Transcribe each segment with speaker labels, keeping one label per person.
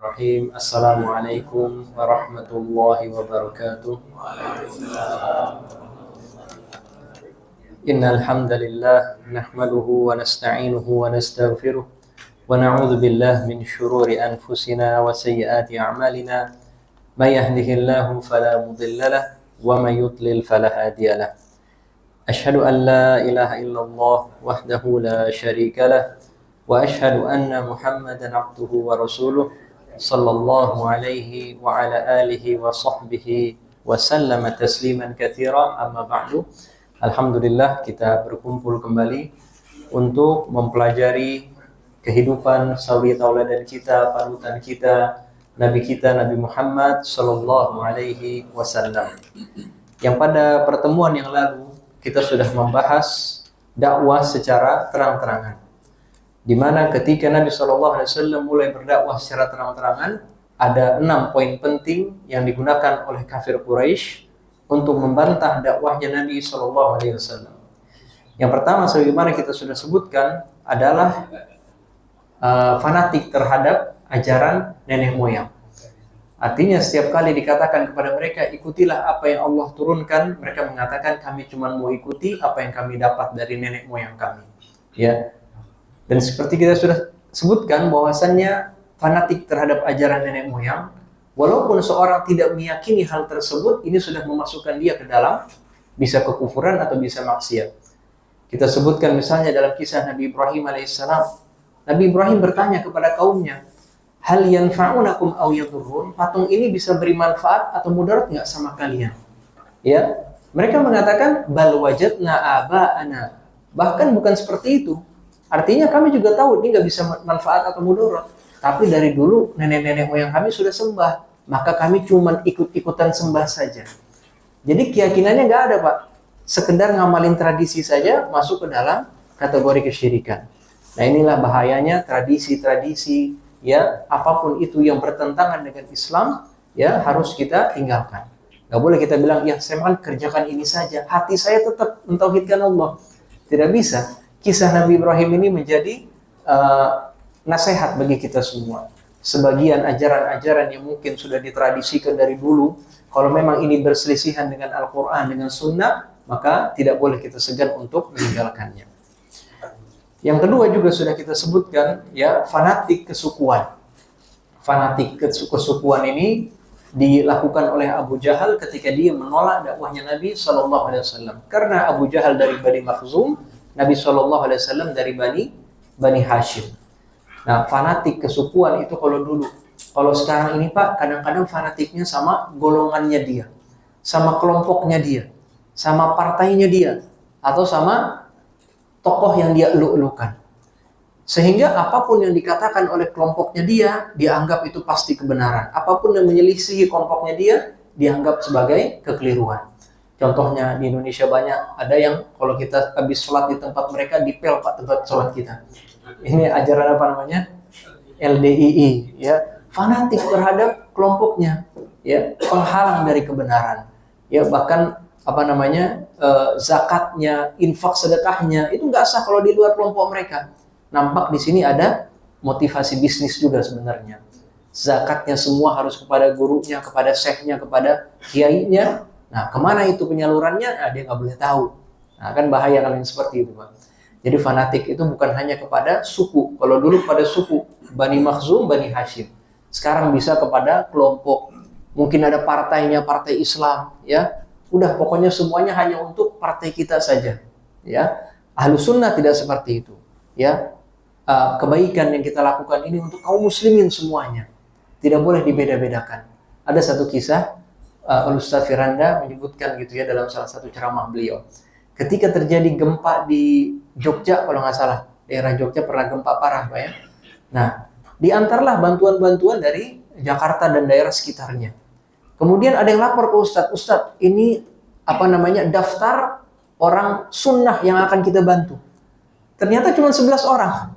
Speaker 1: Bismillahirrahmanirrahim. Assalamualaikum warahmatullahi wabarakatuh. Innal hamdalillah nahmaduhu wa nasta'inuhu wa nastaghfiruh wa na'udzu billahi min shururi anfusina wa sayyiati a'malina. May yahdihillahu fala mudilla lahu wa may yudlil fala hadiya lahu. Asyhadu an la ilaha illallah wahdahu la syarika lahu wa asyhadu anna Muhammadan abduhu wa rasuluh sallallahu alaihi wa ala alihi wa sahbihi wa sallama tasliman katsira. Amma ba'du. Alhamdulillah, kita berkumpul kembali untuk mempelajari kehidupan sauri tauladan kita, panutan kita, Nabi Muhammad sallallahu alaihi wasallam. Yang pada pertemuan yang lalu kita sudah membahas dakwah secara terang-terangan, di mana ketika Nabi SAW mulai berdakwah secara terang-terangan, ada 6 poin penting yang digunakan oleh kafir Quraisy untuk membantah dakwahnya Nabi SAW. Yang pertama, sebagaimana kita sudah sebutkan, adalah fanatik terhadap ajaran nenek moyang. Artinya setiap kali dikatakan kepada mereka, ikutilah apa yang Allah turunkan, mereka mengatakan kami cuma mau ikuti apa yang kami dapat dari nenek moyang kami. Ya. Dan seperti kita sudah sebutkan bahwasannya fanatik terhadap ajaran nenek moyang, walaupun seorang tidak meyakini hal tersebut, ini sudah memasukkan dia ke dalam bisa kekufuran atau bisa maksiat. Kita sebutkan misalnya dalam kisah Nabi Ibrahim alaihissalam. Nabi Ibrahim bertanya kepada kaumnya, hal yanfa'unakum aw yadurrun? Patung ini bisa beri manfaat atau mudarat nggak sama kalian? Ya, mereka mengatakan bal wajadna aba'ana. Bahkan bukan seperti itu. Artinya kami juga tahu ini nggak bisa manfaat atau mudarat. Tapi dari dulu nenek-nenek moyang kami sudah sembah, maka kami cuma ikut-ikutan sembah saja. Jadi keyakinannya nggak ada, Pak. Sekedar ngamalin tradisi saja masuk ke dalam kategori kesyirikan. Nah, inilah bahayanya tradisi-tradisi, ya, apapun itu yang bertentangan dengan Islam, ya, harus kita tinggalkan. Nggak boleh kita bilang, ya saya mau kerjakan ini saja, hati saya tetap mentauhidkan Allah. Tidak bisa. Kisah Nabi Ibrahim ini menjadi nasihat bagi kita semua. Sebagian ajaran-ajaran yang mungkin sudah ditradisikan dari dulu, kalau memang ini berselisihan dengan Al-Quran, dengan Sunnah, maka tidak boleh kita segan untuk meninggalkannya. Yang kedua juga sudah kita sebutkan, ya, fanatik kesukuan. Fanatik kesukuan ini dilakukan oleh Abu Jahal ketika dia menolak dakwahnya Nabi SAW. Karena Abu Jahal dari Bani Makhzum, Nabi SAW dari Bani Hashim. Nah, fanatik kesukuan itu kalau dulu. Kalau sekarang ini, Pak, kadang-kadang fanatiknya sama golongannya dia, sama kelompoknya dia, sama partainya dia, atau sama tokoh yang dia eluk-elukan. Sehingga apapun yang dikatakan oleh kelompoknya dia, dianggap itu pasti kebenaran. Apapun yang menyelisihi kelompoknya dia, dianggap sebagai kekeliruan. Contohnya di Indonesia banyak, ada yang kalau kita habis sholat di tempat mereka, dipel, Pak, tempat sholat kita. Ini ajaran apa namanya? LDII, ya, fanatik terhadap kelompoknya, ya, penghalang dari kebenaran, ya, bahkan apa namanya, zakatnya, infak sedekahnya itu nggak sah kalau di luar kelompok mereka. Nampak di sini ada motivasi bisnis juga sebenarnya. Zakatnya semua harus kepada gurunya, kepada syekhnya, kepada kiainya. Nah, kemana itu penyalurannya? Nah, dia nggak boleh tahu. Nah, kan bahaya kalau yang seperti itu, Pak. Jadi fanatik itu bukan hanya kepada suku. Kalau dulu pada suku Bani Makhzum, Bani Hashim. Sekarang bisa kepada kelompok. Mungkin ada partainya, partai Islam, ya. Udah, pokoknya semuanya hanya untuk partai kita saja, ya. Ahlus Sunnah tidak seperti itu, ya. Kebaikan yang kita lakukan ini untuk kaum muslimin semuanya. Tidak boleh dibeda-bedakan. Ada satu kisah, Ustaz Firanda menyebutkan gitu ya dalam salah satu ceramah beliau. Ketika terjadi gempa di Jogja, kalau nggak salah, daerah Jogja pernah gempa parah, Pak, ya. Nah, diantarlah bantuan-bantuan dari Jakarta dan daerah sekitarnya. Kemudian ada yang lapor ke Ustadz, ini apa namanya, daftar orang sunnah yang akan kita bantu. Ternyata cuma 11 orang.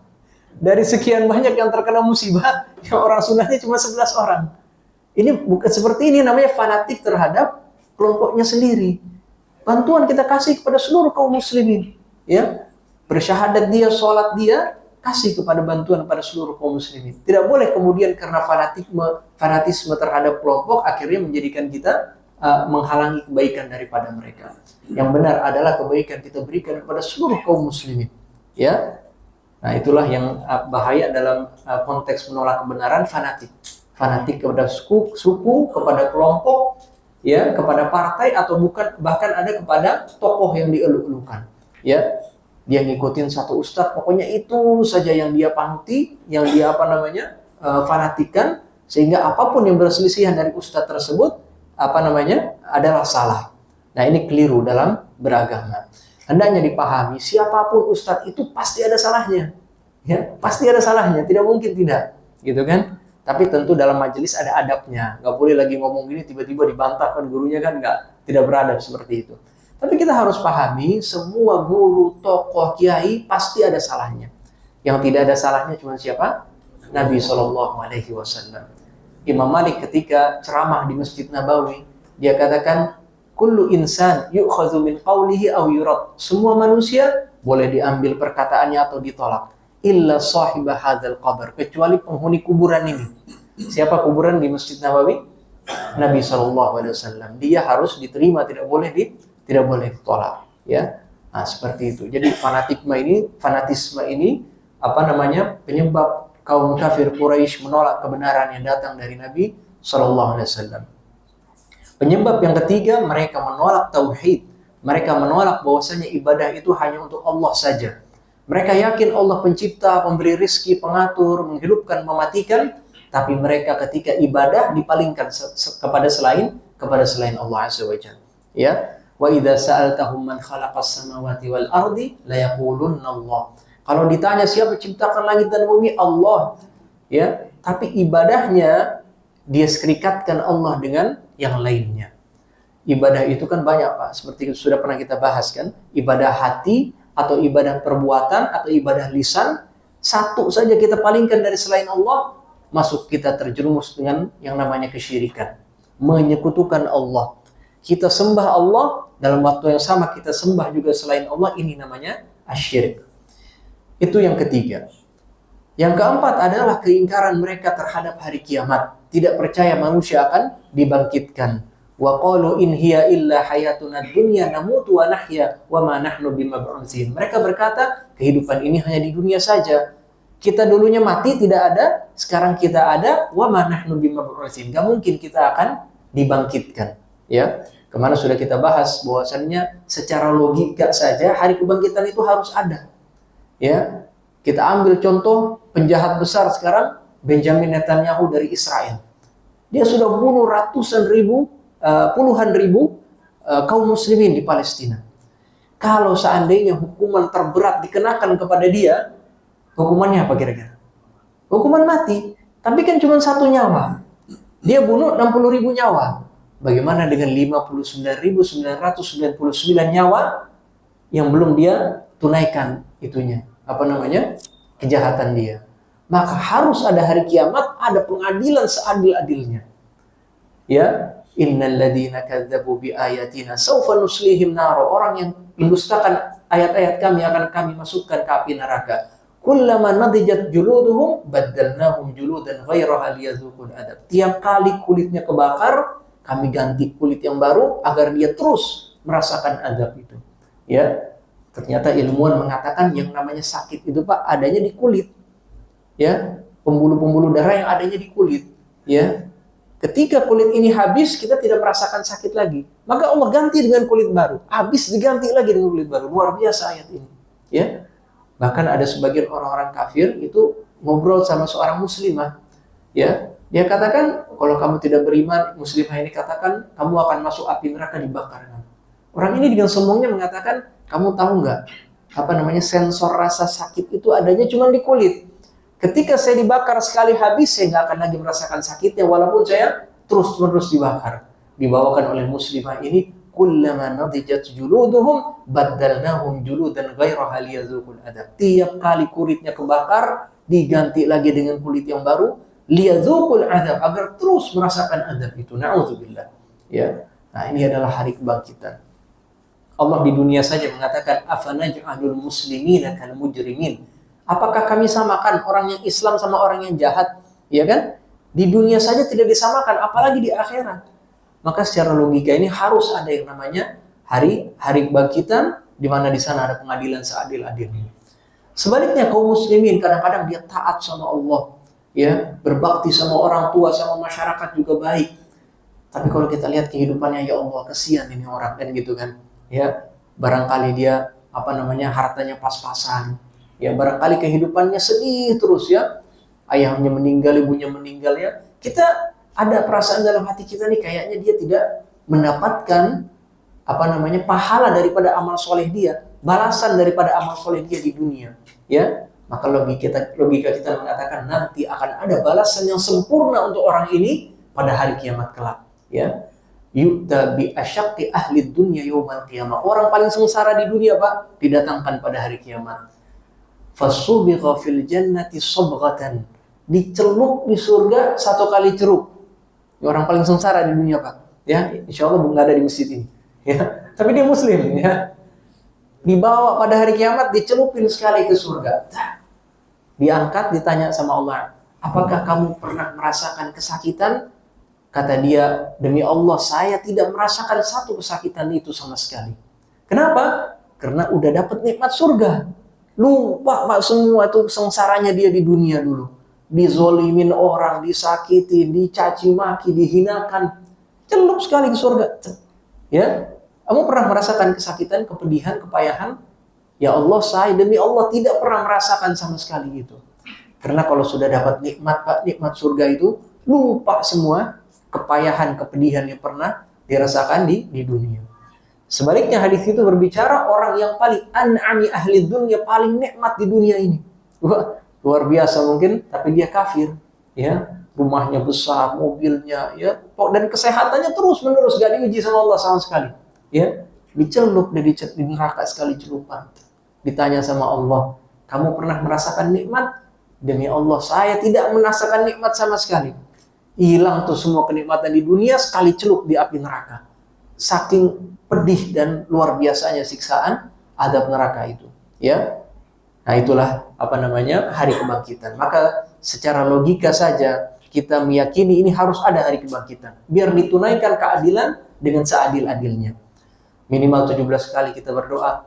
Speaker 1: Dari sekian banyak yang terkena musibah, yang orang sunnahnya cuma 11 orang. Ini bukan seperti ini, namanya fanatik terhadap kelompoknya sendiri. Bantuan kita kasih kepada seluruh kaum muslimin, ya. Bersyahadat dia, sholat dia, kasih kepada bantuan pada seluruh kaum muslimin. Tidak boleh kemudian karena fanatisme terhadap kelompok akhirnya menjadikan kita menghalangi kebaikan daripada mereka. Yang benar adalah kebaikan kita berikan kepada seluruh kaum muslimin. Ya, nah itulah yang bahaya dalam konteks menolak kebenaran, fanatik kepada suku, kepada kelompok, ya, kepada partai, atau bahkan ada kepada tokoh yang dieluk-elukan. Ya, dia ngikutin satu ustadz, pokoknya itu saja yang dia panuti, yang dia fanatikan, sehingga apapun yang berselisihan dari ustadz tersebut adalah salah. Nah, ini keliru dalam beragama. Hendaknya dipahami, siapapun ustadz itu pasti ada salahnya. Ya, pasti ada salahnya, tidak mungkin tidak, gitu kan? Tapi tentu dalam majelis ada adabnya. Nggak boleh lagi ngomong gini tiba-tiba dibantahkan gurunya, kan tidak beradab seperti itu. Tapi kita harus pahami, semua guru, tokoh, kiai pasti ada salahnya. Yang tidak ada salahnya cuma siapa? Nabi SAW. Imam Malik ketika ceramah di Masjid Nabawi, dia katakan, kullu insan yu'khadhu min qawlihi aw yurad. Semua manusia boleh diambil perkataannya atau ditolak. Illa sahibah hadzal qabr, kecuali penghuni kuburan ini. Siapa kuburan di Masjid Nabawi? Nabi SAW. Dia harus diterima, tidak boleh ditolak, ya. Nah, seperti itu. Jadi fanatisme ini penyebab kaum kafir Quraisy menolak kebenaran yang datang dari Nabi SAW. Penyebab yang ketiga, mereka menolak tauhid. Mereka menolak bahwasanya ibadah itu hanya untuk Allah saja. Mereka yakin Allah pencipta, pemberi rizki, pengatur, menghidupkan, mematikan, tapi mereka ketika ibadah dipalingkan kepada selain Allah Azza wa Jalla. Ya. Wa idza sa'altahum man khalaqas samawati wal ardi la yaqulunna Allah. Kalau ditanya siapa ciptakan langit dan bumi, Allah. Ya, tapi ibadahnya dia serikatkan Allah dengan yang lainnya. Ibadah itu kan banyak, Pak. Seperti sudah pernah kita bahas kan, ibadah hati atau ibadah perbuatan atau ibadah lisan, satu saja kita palingkan dari selain Allah, masuk kita terjerumus dengan yang namanya kesyirikan, menyekutukan Allah. Kita sembah Allah, dalam waktu yang sama kita sembah juga selain Allah, ini namanya asyirik. Itu yang ketiga. Yang keempat adalah keingkaran mereka terhadap hari kiamat. Tidak percaya manusia akan dibangkitkan. Wa qalu in hiya illa hayatuna dunya namutu wa nahya wa ma nahnu bimab'utsin. Mereka berkata, kehidupan ini hanya di dunia saja. Kita dulunya mati, tidak ada, sekarang kita ada, wa ma nahnu bimab'utsin. Enggak mungkin kita akan dibangkitkan. Ya. Kemana sudah kita bahas bahwasannya secara logika saja hari kebangkitan itu harus ada. Ya, kita ambil contoh penjahat besar sekarang, Benjamin Netanyahu dari Israel. Dia sudah bunuh puluhan ribu kaum muslimin di Palestina. Kalau seandainya hukuman terberat dikenakan kepada dia, hukumannya apa kira-kira? Hukuman mati. Tapi kan cuma satu nyawa. Dia bunuh 60.000 nyawa. Bagaimana dengan 59.999 nyawa yang belum dia tunaikan kejahatan dia? Maka harus ada hari kiamat, ada pengadilan seadil-adilnya. Ya, innal ladzina kadzdzabu bi ayatina sawfa nuslihim nar. Orang yang mendustakan ayat-ayat kami akan kami masukkan ke api neraka. Kullama nadijat juluduhum baddalnahum juludan ghairaha liyadzuqul adab. Tiap kali kulitnya kebakar, kami ganti kulit yang baru agar dia terus merasakan azab itu. Ya, ternyata ilmuwan mengatakan yang namanya sakit itu, Pak, adanya di kulit. Ya, pembuluh-pembuluh darah yang adanya di kulit. Ya, ketika kulit ini habis, kita tidak merasakan sakit lagi. Maka Allah ganti dengan kulit baru. Habis diganti lagi dengan kulit baru. Luar biasa ayat ini. Ya, bahkan ada sebagian orang-orang kafir itu ngobrol sama seorang muslimah. Ya, dia katakan, kalau kamu tidak beriman, muslimah ini katakan, kamu akan masuk api neraka dibakar. Orang ini dengan sombongnya mengatakan, kamu tahu nggak, sensor rasa sakit itu adanya cuma di kulit. Ketika saya dibakar sekali habis, saya nggak akan lagi merasakan sakitnya, walaupun saya terus-menerus dibakar. Dibawakan oleh muslimah ini, kullama nadijat juluduhum baddalnahum juludan ghairaha liyadzuqul adab. Tiap kali kulitnya kebakar, diganti lagi dengan kulit yang baru, liyadzuqul azab, agar terus merasakan azab itu. Na'udzubillah. Ya. Nah, ini adalah hari kebangkitan. Allah di dunia saja mengatakan afanaj'alul muslimina kal mujrimin. Apakah kami samakan orang yang Islam sama orang yang jahat? Ya kan? Di dunia saja tidak disamakan, apalagi di akhirat. Maka secara logika ini harus ada yang namanya hari kebangkitan, di mana di sana ada pengadilan seadil-adilnya. Sebaliknya kaum muslimin kadang-kadang dia taat sama Allah, ya, berbakti sama orang tua, sama masyarakat juga baik. Tapi kalau kita lihat kehidupannya, ya Allah, kesian ini orang, kan gitu kan. Ya, barangkali dia hartanya pas-pasan. Ya, barangkali kehidupannya sedih terus, ya. Ayahnya meninggal, ibunya meninggal, ya. Kita ada perasaan dalam hati kita nih, kayaknya dia tidak mendapatkan pahala daripada amal soleh dia, balasan daripada amal soleh dia di dunia, ya. Maka logika kita mengatakan nanti akan ada balasan yang sempurna untuk orang ini pada hari kiamat kelak, ya. Yu'ta bi asyaqqi ahli dunya yaumal qiyamah. Orang paling sengsara di dunia, Pak, didatangkan pada hari kiamat. Fasubigha fil jannati sabghatan. Dicelup di surga satu kali celup. Orang paling sengsara di dunia, Pak. Ya, insyaallah nggak ada di masjid ini. Ya, tapi dia muslim, ya. Dibawa pada hari kiamat, dicelupin sekali ke surga. Diangkat, ditanya sama Allah, apakah kamu pernah merasakan kesakitan? Kata dia, demi Allah, saya tidak merasakan satu kesakitan itu sama sekali. Kenapa? Karena udah dapat nikmat surga. Lupa Pak semua itu sengsaranya dia di dunia dulu. Dizolimin orang, disakiti, dicaci maki, dihinakan. Celup sekali ke surga. Ya, kamu pernah merasakan kesakitan, kepedihan, kepayahan? Ya Allah, saya demi Allah tidak pernah merasakan sama sekali itu. Karena kalau sudah dapat nikmat, Pak, nikmat surga itu, lupa semua kepayahan, kepedihan yang pernah dirasakan di dunia. Sebaliknya hadis itu berbicara orang yang paling an'ami ahli dunia, paling nikmat di dunia ini. Wah, luar biasa mungkin, tapi dia kafir, ya. Rumahnya besar, mobilnya, ya, dan kesehatannya terus-menerus gak diuji sama Allah sama sekali, ya. Dicelup di neraka sekali celupan. Ditanya sama Allah, kamu pernah merasakan nikmat? Demi Allah, saya tidak merasakan nikmat sama sekali. Hilang tuh semua kenikmatan di dunia sekali celup di api neraka. Saking pedih dan luar biasanya siksaan azab neraka itu, ya. Nah, itulah hari kebangkitan. Maka secara logika saja kita meyakini ini harus ada hari kebangkitan biar ditunaikan keadilan dengan seadil-adilnya. Minimal 17 kali kita berdoa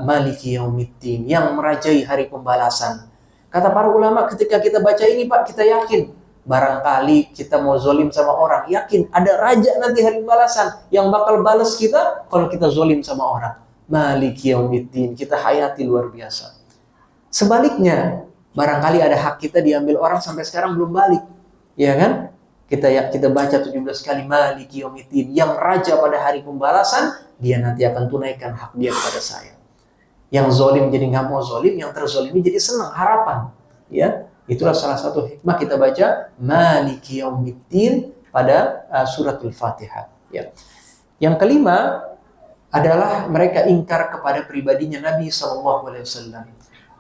Speaker 1: Maliki Yaumiddin, yang merajai hari pembalasan. Kata para ulama, ketika kita baca ini, Pak, kita yakin barangkali kita mau zolim sama orang, yakin ada raja nanti hari pembalasan yang bakal balas kita kalau kita zolim sama orang. Maliki Yaumiddin, kita hayati luar biasa. Sebaliknya, barangkali ada hak kita diambil orang sampai sekarang belum balik, ya kan? Kita baca 17 kali Maliki Yaumiddin, yang raja pada hari pembalasan, dia nanti akan tunaikan hak dia kepada saya. Yang zolim jadi nggak mau zolim, yang terzolimi jadi senang, harapan, ya. Itulah salah satu hikmah kita baca Maliki Yaumiddin pada suratul Fatihah, ya. Yang kelima adalah mereka ingkar kepada pribadinya Nabi SAW.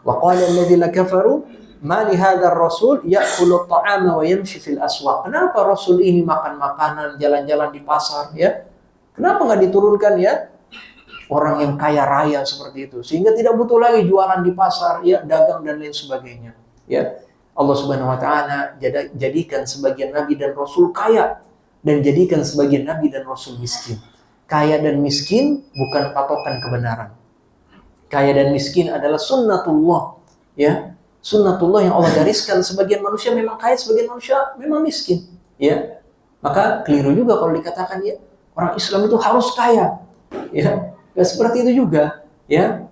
Speaker 1: Wa qala alladziina kafaru ma li hadzal rasul ya'kulu at-ta'ama wa yamshi fil aswaq. Kenapa rasul ini makan makanan, jalan-jalan di pasar, ya? Kenapa nggak diturunkan, ya, orang yang kaya raya seperti itu, sehingga tidak butuh lagi jualan di pasar, ya, dagang dan lain sebagainya, ya. Allah Subhanahu wa taala jadikan sebagian nabi dan rasul kaya dan jadikan sebagian nabi dan rasul miskin. Kaya dan miskin bukan patokan kebenaran. Kaya dan miskin adalah sunnatullah, ya. Sunnatullah yang Allah gariskan, sebagian manusia memang kaya, sebagian manusia memang miskin, ya. Maka keliru juga kalau dikatakan, ya, orang Islam itu harus kaya, ya. Gak seperti itu juga, ya.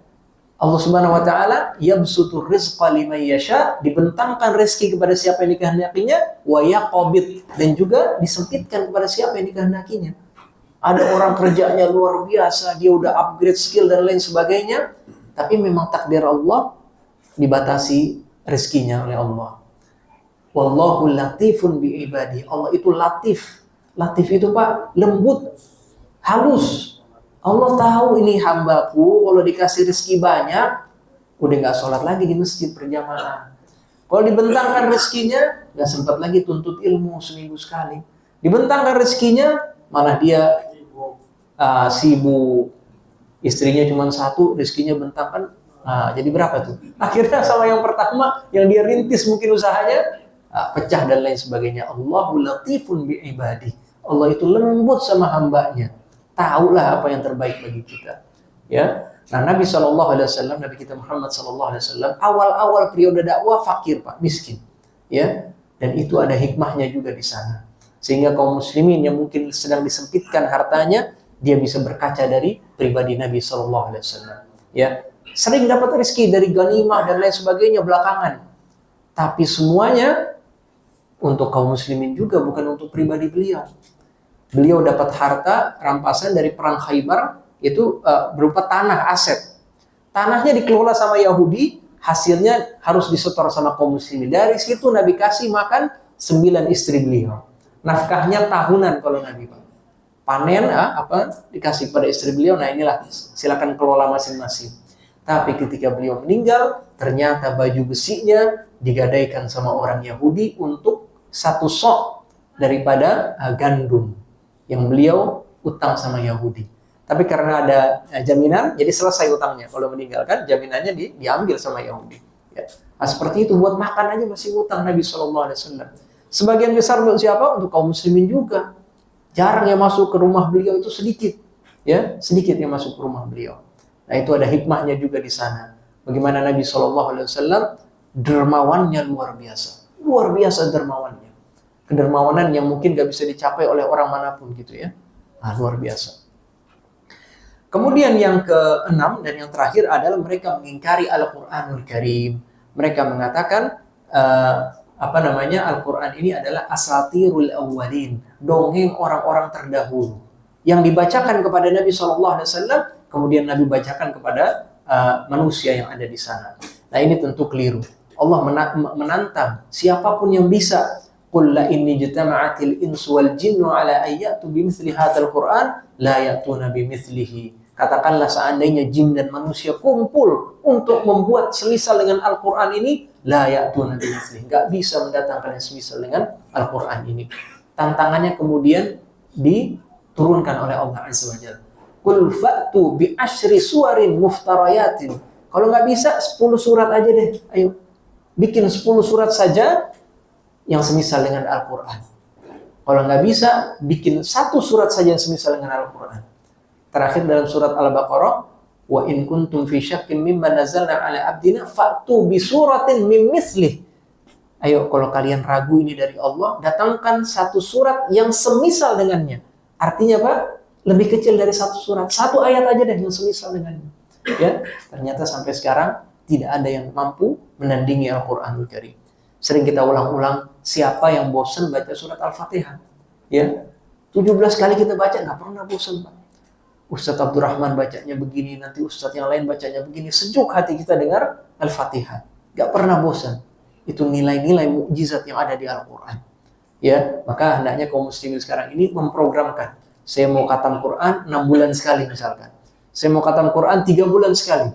Speaker 1: Allah Subhanahu wa taala yabsutur rizqa liman yasha, dibentangkan rezeki kepada siapa yang dikehendakinya, wa yaqbid, dan juga disempitkan kepada siapa yang dikehendakinya. Ada orang kerjanya luar biasa, dia udah upgrade skill dan lain sebagainya, tapi memang takdir Allah dibatasi rezekinya oleh Allah. Wallahu latifun bi ibadi. Allah itu latif. Latif itu, Pak, lembut, halus. Allah tahu ini hambaku kalau dikasih rezeki banyak, udah nggak sholat lagi di masjid berjamaah. Kalau dibentangkan rezekinya, nggak sempat lagi tuntut ilmu seminggu sekali. Dibentangkan rezekinya, malah dia sibuk, istrinya cuma satu, rezekinya bentangkan, Nah, jadi berapa tuh? Akhirnya sama yang pertama, yang dia rintis mungkin usahanya, pecah dan lain sebagainya. Allahu latifun bi ibadi. Allah itu lembut sama hambanya. Tahulah apa yang terbaik bagi kita. Ya. Nah, Nabi SAW, Nabi kita Muhammad SAW, awal-awal periode dakwah fakir, Pak, miskin. Ya. Dan itu ada hikmahnya juga di sana. Sehingga kaum muslimin yang mungkin sedang disempitkan hartanya, dia bisa berkaca dari pribadi Nabi SAW. Ya. Sering dapat rezeki dari ghanimah dan lain sebagainya belakangan. Tapi semuanya untuk kaum muslimin juga, bukan untuk pribadi beliau. Beliau dapat harta rampasan dari perang Khaybar, itu berupa tanah, aset. Tanahnya dikelola sama Yahudi, hasilnya harus disetor sama kaum muslimin. Dari situ Nabi kasih makan 9 istri beliau. Nafkahnya tahunan kalau Nabi, Pak. Panen dikasih pada istri beliau. Nah, inilah, silakan kelola masing-masing. Tapi ketika beliau meninggal, ternyata baju besinya digadaikan sama orang Yahudi untuk 1 sok daripada gandum yang beliau utang sama Yahudi. Tapi karena ada jaminan, jadi selesai utangnya. Kalau meninggalkan, jaminannya diambil sama Yahudi. Ya. Nah, seperti itu, buat makan aja masih utang Nabi SAW. Sebagian besar untuk siapa? Untuk kaum muslimin juga. Jarang yang masuk ke rumah beliau, itu sedikit. Ya, sedikit yang masuk ke rumah beliau. Nah, itu ada hikmahnya juga di sana. Bagaimana Nabi SAW dermawannya luar biasa. Luar biasa dermawannya. Kedermawanan yang mungkin gak bisa dicapai oleh orang manapun gitu ya. Nah, luar biasa. Kemudian yang keenam dan yang terakhir adalah mereka mengingkari Al-Quranul Karim. Mereka mengatakan Al-Quran ini adalah asatirul awwalin, dongeng orang-orang terdahulu yang dibacakan kepada Nabi SAW, kemudian Nabi bacakan kepada manusia yang ada di sana. Nah, ini tentu keliru. Allah menantang siapapun yang bisa. Qul la inni jitama'atil insu wal jinnu ala ayyatu bimithli hadzal Qur'an la ya'tuna bimithlihi. Katakanlah seandainya jin dan manusia kumpul untuk membuat semisal dengan Al-Quran ini, la ya'tuna bimithlihi, enggak bisa mendatangkan yang semisal dengan Al-Quran ini. Tantangannya kemudian diturunkan oleh Allah Azza wa Jalla. Qul fa'tu bi asyri suwarin muftarayatin. Kalau nggak bisa 10 surat aja deh. Ayo bikin 10 surat saja yang semisal dengan Al-Quran. Kalau nggak bisa, bikin 1 surat saja yang semisal dengan Al-Quran. Terakhir dalam surat Al-Baqarah, wa in kuntum fi syakkin mimma nazzalna ala abdina fa'tu bi suratin min mithlih. Ayo, kalau kalian ragu ini dari Allah, datangkan 1 surat yang semisal dengannya. Artinya apa? Lebih kecil dari 1 surat. 1 ayat aja deh yang semisal dengannya. Ya, ternyata sampai sekarang tidak ada yang mampu menandingi Al-Quranul Karim. Sering kita ulang-ulang, siapa yang bosan baca surat Al-Fatihah? Ya, 17 kali kita baca, nggak pernah bosan, Pak. Ustadz Abdurrahman bacanya begini, nanti Ustadz yang lain bacanya begini. Sejuk hati kita dengar Al-Fatihah. Nggak pernah bosan. Itu nilai-nilai mukjizat yang ada di Al-Quran. Ya, maka hendaknya kaum muslimin sekarang ini memprogramkan. Saya mau khatam Quran 6 bulan sekali misalkan. Saya mau khatam Quran 3 bulan sekali.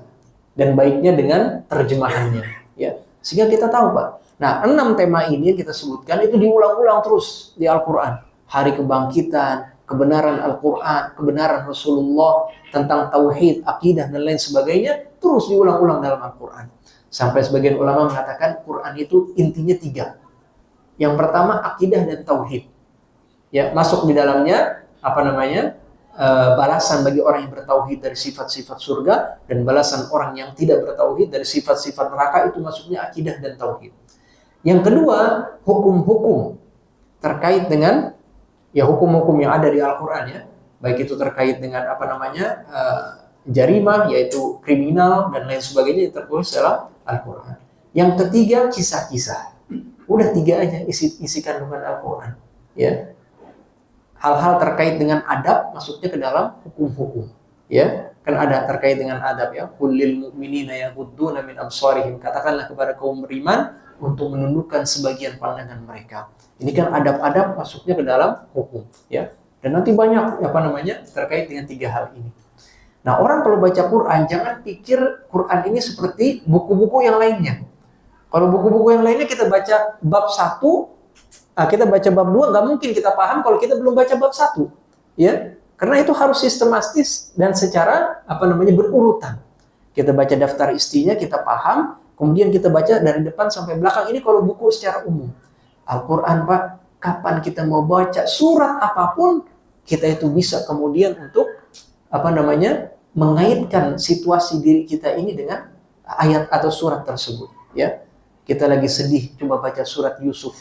Speaker 1: Dan baiknya dengan terjemahannya. Ya, sehingga kita tahu, Pak. Nah, 6 tema ini yang kita sebutkan itu diulang-ulang terus di Al-Quran. Hari kebangkitan, kebenaran Al-Quran, kebenaran Rasulullah, tentang tauhid, akidah, dan lain sebagainya, terus diulang-ulang dalam Al-Quran. Sampai sebagian ulama mengatakan Quran itu intinya 3. Yang pertama, akidah dan tauhid. Ya, masuk di dalamnya balasan bagi orang yang bertauhid dari sifat-sifat surga, dan balasan orang yang tidak bertauhid dari sifat-sifat neraka, itu masuknya akidah dan tauhid. Yang kedua, hukum-hukum terkait dengan hukum-hukum yang ada di Al-Quran ya, baik itu terkait dengan jarimah, yaitu kriminal dan lain sebagainya yang tertulis dalam Al-Quran. Yang ketiga, kisah-kisah. Udah 3 aja isi kandungan Al-Quran ya. Hal-hal terkait dengan adab masuknya ke dalam hukum-hukum ya. Kan ada terkait dengan adab ya. Kullil mu'minina yaghudduna min absarihim. Katakanlah kepada kaum beriman untuk menundukkan sebagian pandangan mereka. Ini kan adab-adab masuknya ke dalam hukum ya. Dan nanti banyak terkait dengan 3 hal ini. Nah, orang kalau baca Quran jangan pikir Quran ini seperti buku-buku yang lainnya. Kalau buku-buku yang lainnya kita baca bab 1, kita baca bab 2, nggak mungkin kita paham kalau kita belum baca bab 1 ya. Karena itu harus sistematis dan secara berurutan. Kita baca daftar istinya, kita paham, kemudian kita baca dari depan sampai belakang. Ini kalau buku secara umum. Al-Quran, Pak, kapan kita mau baca surat apapun, kita itu bisa kemudian untuk mengaitkan situasi diri kita ini dengan ayat atau surat tersebut. Ya, kita lagi sedih, coba baca surat Yusuf.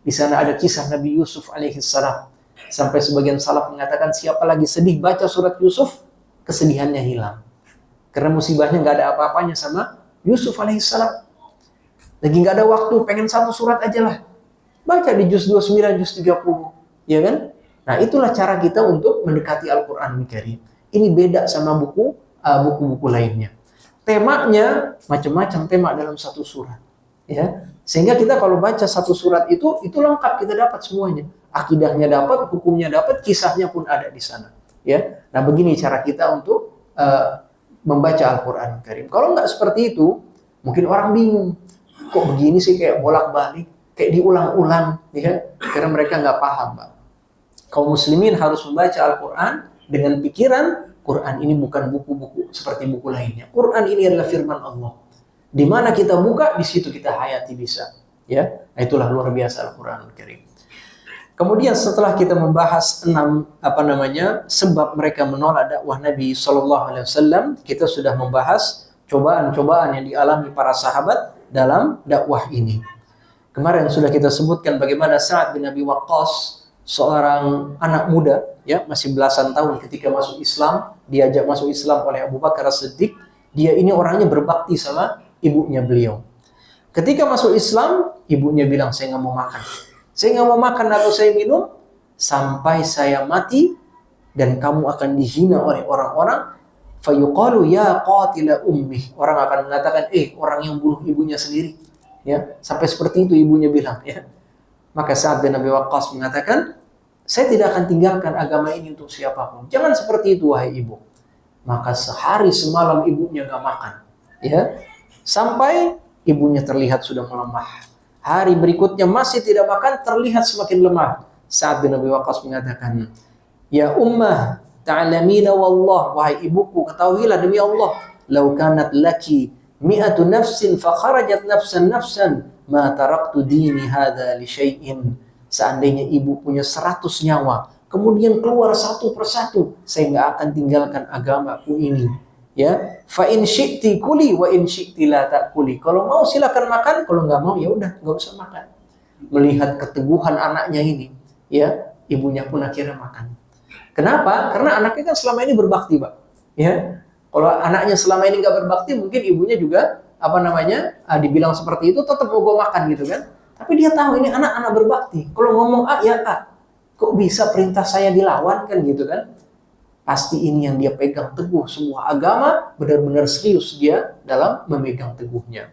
Speaker 1: Di sana ada kisah Nabi Yusuf alaihissalam. Sampai sebagian salaf mengatakan siapa lagi sedih baca surat Yusuf, kesedihannya hilang. Karena musibahnya nggak ada apa-apanya sama Yusuf alaihissalam. Lagi nggak ada waktu, pengen satu surat aja lah. Baca di juz 29, juz 30. Ya kan? Nah, itulah cara kita untuk mendekati Al-Quran Karim. Ini beda sama buku-buku lainnya. Temanya macam-macam tema dalam satu surat. Ya, sehingga kita kalau baca satu surat itu lengkap, kita dapat semuanya. Akidahnya dapat, hukumnya dapat, kisahnya pun ada di sana. Ya, nah begini cara kita untuk membaca Al-Quran Karim. Kalau nggak seperti itu, mungkin orang bingung. Kok begini sih, kayak bolak-balik, kayak diulang-ulang, ya? Karena mereka nggak paham, Pak. Kaum muslimin harus membaca Al-Quran dengan pikiran, Quran ini bukan buku-buku seperti buku lainnya. Quran ini adalah firman Allah. Di mana kita buka, di situ kita hayati bisa. Ya, nah, itulah luar biasa Al-Quran Karim. Kemudian setelah kita membahas 6 sebab mereka menolak dakwah Nabi SAW, kita sudah membahas cobaan-cobaan yang dialami para sahabat dalam dakwah ini. Kemarin sudah kita sebutkan bagaimana Sa'ad bin Abi Waqqas, seorang anak muda, ya masih belasan tahun ketika masuk Islam, diajak masuk Islam oleh Abu Bakar As-Siddiq. Dia ini orangnya berbakti sama ibunya beliau. Ketika masuk Islam, ibunya bilang, saya nggak mau makan. Saya nggak mau makan atau saya minum sampai saya mati dan kamu akan dihina oleh orang-orang. Fayuqalu ya qatila ummi. Orang akan mengatakan, orang yang bunuh ibunya sendiri. Ya, sampai seperti itu ibunya bilang, ya. Maka Sa'ad bin Abi Waqqas mengatakan, saya tidak akan tinggalkan agama ini untuk siapapun. Jangan seperti itu, wahai ibu. Maka sehari semalam ibunya nggak makan. Ya, sampai ibunya terlihat sudah melemah. Hari berikutnya masih tidak makan, terlihat semakin lemah. Sa'ad bin Abi Waqqas mengatakan, ya ummah, ta'lamina wallah, wahai ibuku, ketahuilah demi Allah, lau kanat laki mi'atu nafsin fa kharajat nafsan ma taraktu dini hadha li syai'in. Seandainya ibu punya 100 nyawa, kemudian keluar satu persatu, saya nggak akan tinggalkan agamaku ini. Ya, fa in syi'ti kuli wa in syi'ti la ta'kuli. Kalau mau silakan makan, kalau nggak mau ya udah nggak usah makan. Melihat keteguhan anaknya ini, ya, ibunya pun akhirnya makan. Kenapa? Karena anaknya kan selama ini berbakti, Pak. Ya, kalau anaknya selama ini nggak berbakti, mungkin ibunya juga dibilang seperti itu, tetap mau makan gitu kan. Tapi dia tahu ini anak-anak berbakti. Kalau ngomong A, ya A. Kok bisa perintah saya dilawan kan gitu kan? Pasti ini yang dia pegang teguh. Semua agama benar-benar serius dia dalam memegang teguhnya.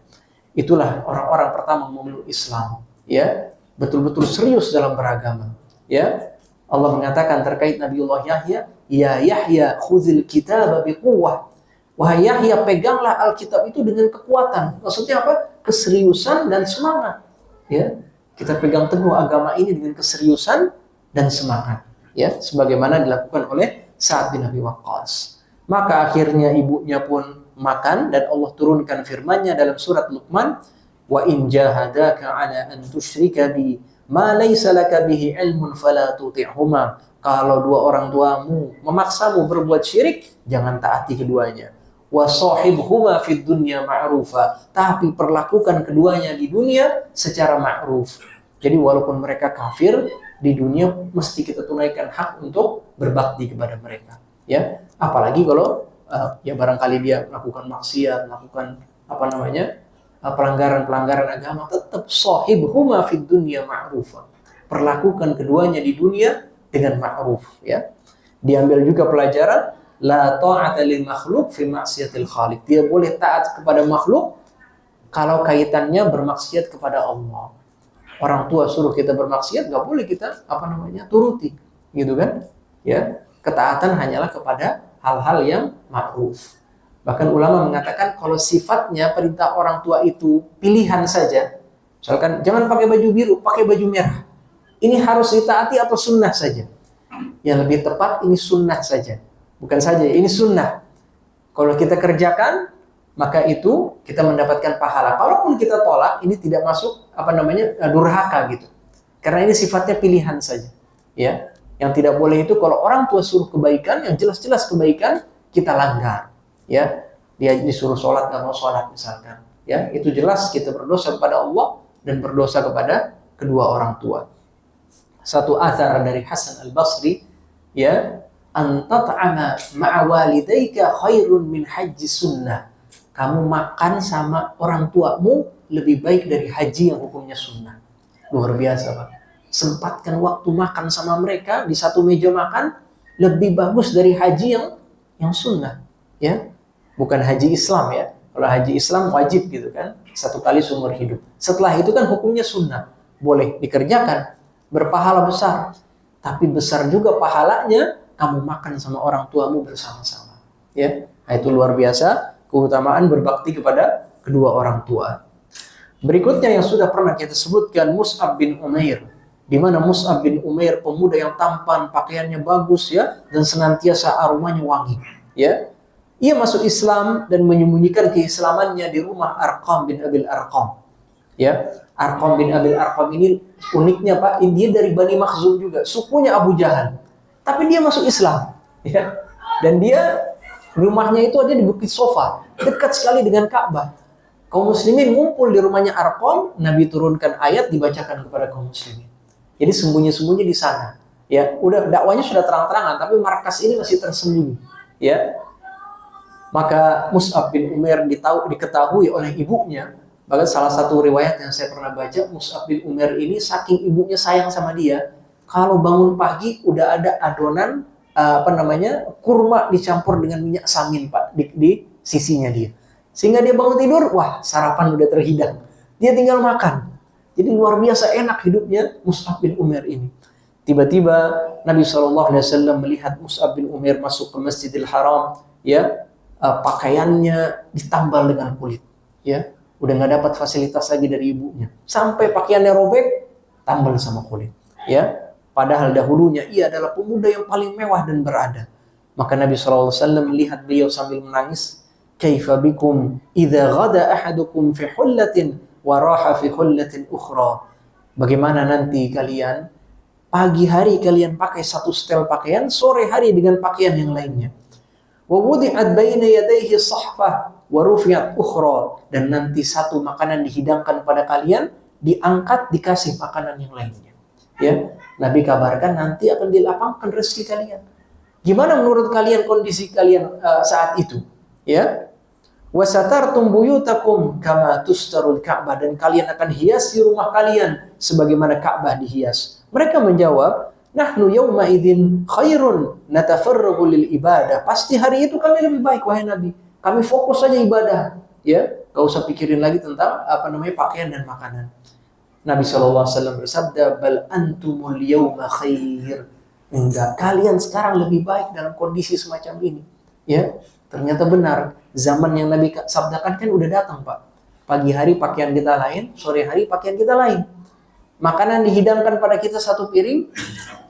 Speaker 1: Itulah orang-orang pertama memeluk Islam. Ya, betul-betul serius dalam beragama. Ya, Allah mengatakan terkait Nabiullah Yahya, ya Yahya khuzil kitaba biquwwah. Wahai Yahya, peganglah Alkitab itu dengan kekuatan. Maksudnya apa? Keseriusan dan semangat. Ya, kita pegang teguh agama ini dengan keseriusan dan semangat. Ya, sebagaimana dilakukan oleh Sa'ad bin Abi Waqqas. Maka akhirnya ibunya pun makan dan Allah turunkan firman-Nya dalam surat Luqman, wa in jahadaka 'ala an tusyrika bi ma laysa laka bihi ilmun fala tuti'huma. Kalau dua orang tuamu memaksamu berbuat syirik, jangan taati keduanya. Wa sahibhuma fid dunya ma'rufa. Tapi perlakukan keduanya di dunia secara ma'ruf. Jadi walaupun mereka kafir, di dunia mesti kita tunaikan hak untuk berbakti kepada mereka. Ya, apalagi kalau ya barangkali dia melakukan maksiat, melakukan pelanggaran-pelanggaran agama, tetap sahibhuma fid dunya ma'rufa. Perlakukan keduanya di dunia dengan ma'ruf, ya. Diambil juga pelajaran la ta'ata lil makhluk fi maksiatil khaliq. Dia boleh taat kepada makhluk kalau kaitannya bermaksiat kepada Allah. Orang tua suruh kita bermaksiat, nggak boleh kita turuti, gitu kan? Ya, ketaatan hanyalah kepada hal-hal yang ma'ruf. Bahkan ulama mengatakan kalau sifatnya perintah orang tua itu pilihan saja, misalkan jangan pakai baju biru, pakai baju merah. Ini harus ditaati atau sunnah saja? Yang lebih tepat ini sunnah saja. Bukan saja, ini sunnah. Kalau kita kerjakan, maka itu kita mendapatkan pahala. Kalaupun kita tolak, ini tidak masuk durhaka gitu. Karena ini sifatnya pilihan saja. Ya, yang tidak boleh itu kalau orang tua suruh kebaikan, yang jelas-jelas kebaikan kita langgar. Ya, dia disuruh sholat nggak mau sholat misalkan. Ya, itu jelas kita berdosa kepada Allah dan berdosa kepada kedua orang tua. Satu athar dari Hasan al-Basri, ya, antat'ama ma'a walidayka khairun min haji sunnah. Kamu makan sama orang tuamu lebih baik dari haji yang hukumnya sunnah. Luar biasa, Pak. Sempatkan waktu makan sama mereka di satu meja makan lebih bagus dari haji yang sunnah, ya. Bukan haji Islam ya. Kalau haji Islam wajib gitu kan, satu kali seumur hidup. Setelah itu kan hukumnya sunnah, boleh dikerjakan, berpahala besar. Tapi besar juga pahalanya kamu makan sama orang tuamu bersama-sama. Ya, nah, itu luar biasa keutamaan berbakti kepada kedua orang tua. Berikutnya yang sudah pernah kita sebutkan, Mus'ab bin Umair. Di mana Mus'ab bin Umair pemuda yang tampan, pakaiannya bagus ya, dan senantiasa aromanya wangi. Ya, ia masuk Islam dan menyembunyikan keislamannya di rumah Arqam bin Abil Arqam. Ya, Arqam bin Abil Arqam ini uniknya Pak, dia dari Bani Makhzum juga, sukunya Abu Jahal. Tapi dia masuk Islam. Ya, dan dia rumahnya itu ada di Bukit Sofa, dekat sekali dengan Ka'bah. Kaum muslimin ngumpul di rumahnya Arqam, Nabi turunkan ayat dibacakan kepada kaum muslimin. Jadi sembunyi-sembunyi di sana. Ya, udah dakwanya sudah terang-terangan, tapi markas ini masih tersembunyi. Ya. Maka Mus'ab bin Umair diketahui oleh ibunya. Bahkan salah satu riwayat yang saya pernah baca, Mus'ab bin Umair ini saking ibunya sayang sama dia, kalau bangun pagi udah ada adonan kurma dicampur dengan minyak samin Pak di sisinya dia. Sehingga dia bangun tidur, wah sarapan udah terhidang. Dia tinggal makan. Jadi luar biasa enak hidupnya Mus'ab bin Umair ini. Tiba-tiba Nabi SAW melihat Mus'ab bin Umair masuk ke Masjidil Haram, ya. Pakaiannya ditambal dengan kulit, ya, udah nggak dapat fasilitas lagi dari ibunya, sampai pakaiannya robek, tambal sama kulit, ya. Padahal dahulunya ia adalah pemuda yang paling mewah dan berada. Maka Nabi SAW melihat beliau sambil menangis, kaifa bikum idza ghada ahadukum fi hullatin wa raha fi hullatin ukhra. Bagaimana nanti kalian pagi hari kalian pakai satu setel pakaian, sore hari dengan pakaian yang lainnya. Wa wudi'at baina yadayhi sahfah wa rufi'at ukhra, dan nanti satu makanan dihidangkan pada kalian, diangkat dikasih makanan yang lainnya. Ya, Nabi kabarkan nanti akan dilapangkan rezeki kalian. Gimana menurut kalian kondisi kalian saat itu? Ya. Wa satartum buyutakum kama tustarul Ka'bah, dan kalian akan hiasi rumah kalian sebagaimana Ka'bah dihias. Mereka menjawab, nahnu yawma idzin khairun natafarragu lil ibadah. Pasti hari itu kami lebih baik wahai Nabi. Kami fokus saja ibadah, ya. Enggak usah pikirin lagi tentang pakaian dan makanan. Nabi SAW bersabda, bal antumul yawma khair. Enggak, kalian sekarang lebih baik dalam kondisi semacam ini. Ya, ternyata benar. Zaman yang Nabi sabdakan kan udah datang, Pak. Pagi hari pakaian kita lain, sore hari pakaian kita lain. Makanan dihidangkan pada kita satu piring,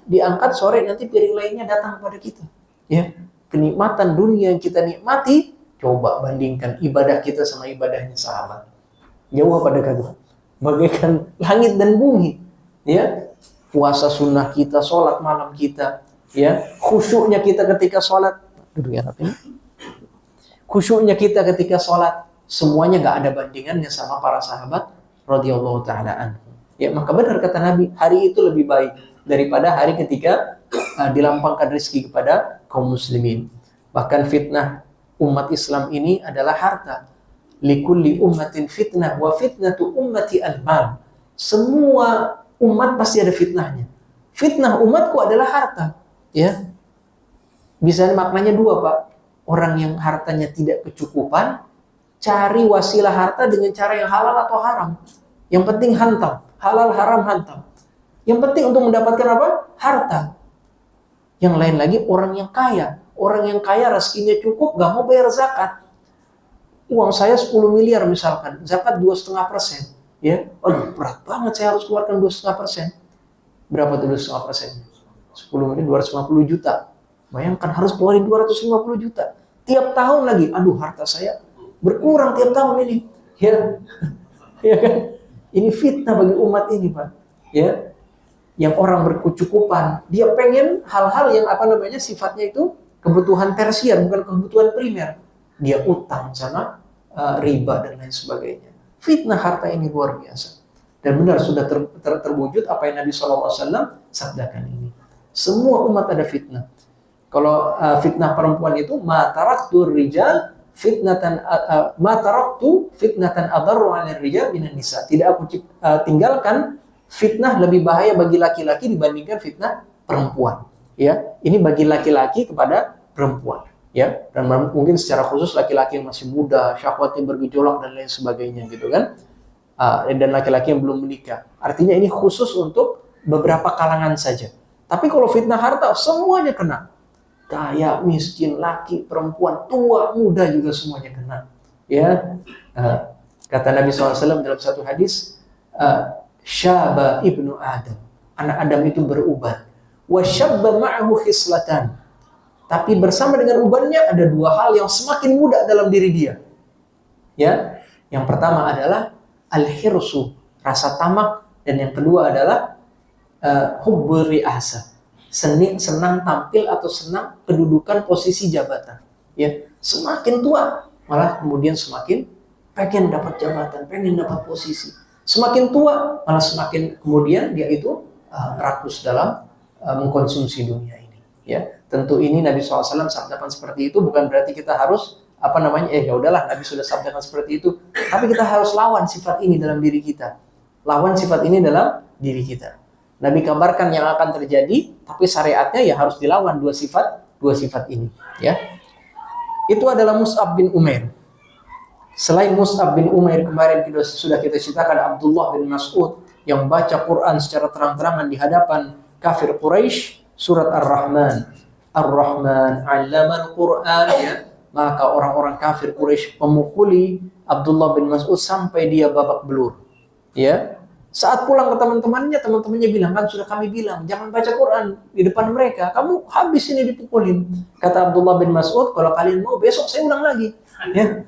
Speaker 1: diangkat sore nanti piring lainnya datang kepada kita. Ya, kenikmatan dunia yang kita nikmati, coba bandingkan ibadah kita sama ibadahnya sahabat. Jauh apa dekat? Bagaikan langit dan bumi. Ya, puasa sunnah kita, sholat malam kita, ya, khusyuknya kita ketika sholat. Khusyuknya kita ketika sholat, semuanya nggak ada bandingannya sama para sahabat radhiyallahu taala anhu. Ya, maka benar kata Nabi, hari itu lebih baik daripada hari ketika dilampangkan rezeki kepada kaum muslimin. Bahkan fitnah umat Islam ini adalah harta. Likulli ummatin fitnah wa fitnatu ummati al-mal. Semua umat pasti ada fitnahnya. Fitnah umatku adalah harta. Ya, bisa maknanya dua, Pak. Orang yang hartanya tidak kecukupan, cari wasilah harta dengan cara yang halal atau haram. Yang penting hantam. Halal haram hantam. Yang penting untuk mendapatkan apa? Harta. Yang lain lagi orang yang kaya. Orang yang kaya rezekinya cukup, gak mau bayar zakat. Uang saya 10 miliar misalkan, zakat 2,5%. Ya, aduh berat banget saya harus keluarkan 2,5%. Berapa tuh 2,5%? 10 miliar 250 juta. Bayangkan harus keluarin 250 juta. Tiap tahun lagi, aduh harta saya berkurang tiap tahun ini. Ya, ya kan? Ini fitnah bagi umat ini, Pak. Ya, yang orang berkecukupan, dia pengen hal-hal yang sifatnya itu kebutuhan tersier, bukan kebutuhan primer. Dia utang sana, riba dan lain sebagainya. Fitnah harta ini luar biasa. Dan benar sudah terwujud apa yang Nabi SAW sabdakan ini. Semua umat ada fitnah. Kalau fitnah perempuan itu mataraktur rijal fitnatan mataraktu fitnatan adarru 'alal rijal minan nisa. Tidak aku tinggalkan fitnah lebih bahaya bagi laki-laki dibandingkan fitnah perempuan. Ya, ini bagi laki-laki kepada perempuan. Ya, dan mungkin secara khusus laki-laki yang masih muda, syahwatnya bergejolak dan lain sebagainya, gitu kan? Dan laki-laki yang belum menikah. Artinya ini khusus untuk beberapa kalangan saja. Tapi kalau fitnah harta semuanya kena. Kaya, miskin, laki, perempuan, tua, muda juga semuanya kena. Ya, kata Nabi SAW dalam satu hadis. Syaba ibnu Adam, anak Adam itu beruban. Wa syabba ma'ahu khislatan. Tapi bersama dengan ubannya ada dua hal yang semakin muda dalam diri dia. Ya, yang pertama adalah al-hirsu, rasa tamak, dan yang kedua adalah hubbur ri'asa, senang tampil atau senang kedudukan posisi jabatan. Ya, semakin tua malah kemudian semakin pengen dapat jabatan, pengen dapat posisi. Semakin tua, malah semakin kemudian dia itu rakus dalam mengkonsumsi dunia ini. Ya, tentu ini Nabi SAW sabdakan seperti itu bukan berarti kita harus ya udahlah Nabi sudah sabdakan seperti itu. Tapi kita harus lawan sifat ini dalam diri kita. Lawan sifat ini dalam diri kita. Nabi kabarkan yang akan terjadi, tapi syariatnya ya harus dilawan dua sifat ini. Ya, itu adalah Mus'ab bin Umair. Selain Mus'ab bin Umair kemarin sudah kita ceritakan Abdullah bin Mas'ud yang baca Quran secara terang-terangan di hadapan kafir Quraisy, surat Ar-Rahman. Ar-Rahman 'allamal Quran, ya. Maka orang-orang kafir Quraisy memukuli Abdullah bin Mas'ud sampai dia babak belur. Ya. Saat pulang ke teman-temannya bilang, kan sudah kami bilang jangan baca Quran di depan mereka. Kamu habis ini dipukulin. Kata Abdullah bin Mas'ud, kalau kalian mau besok saya ulang lagi. Ya,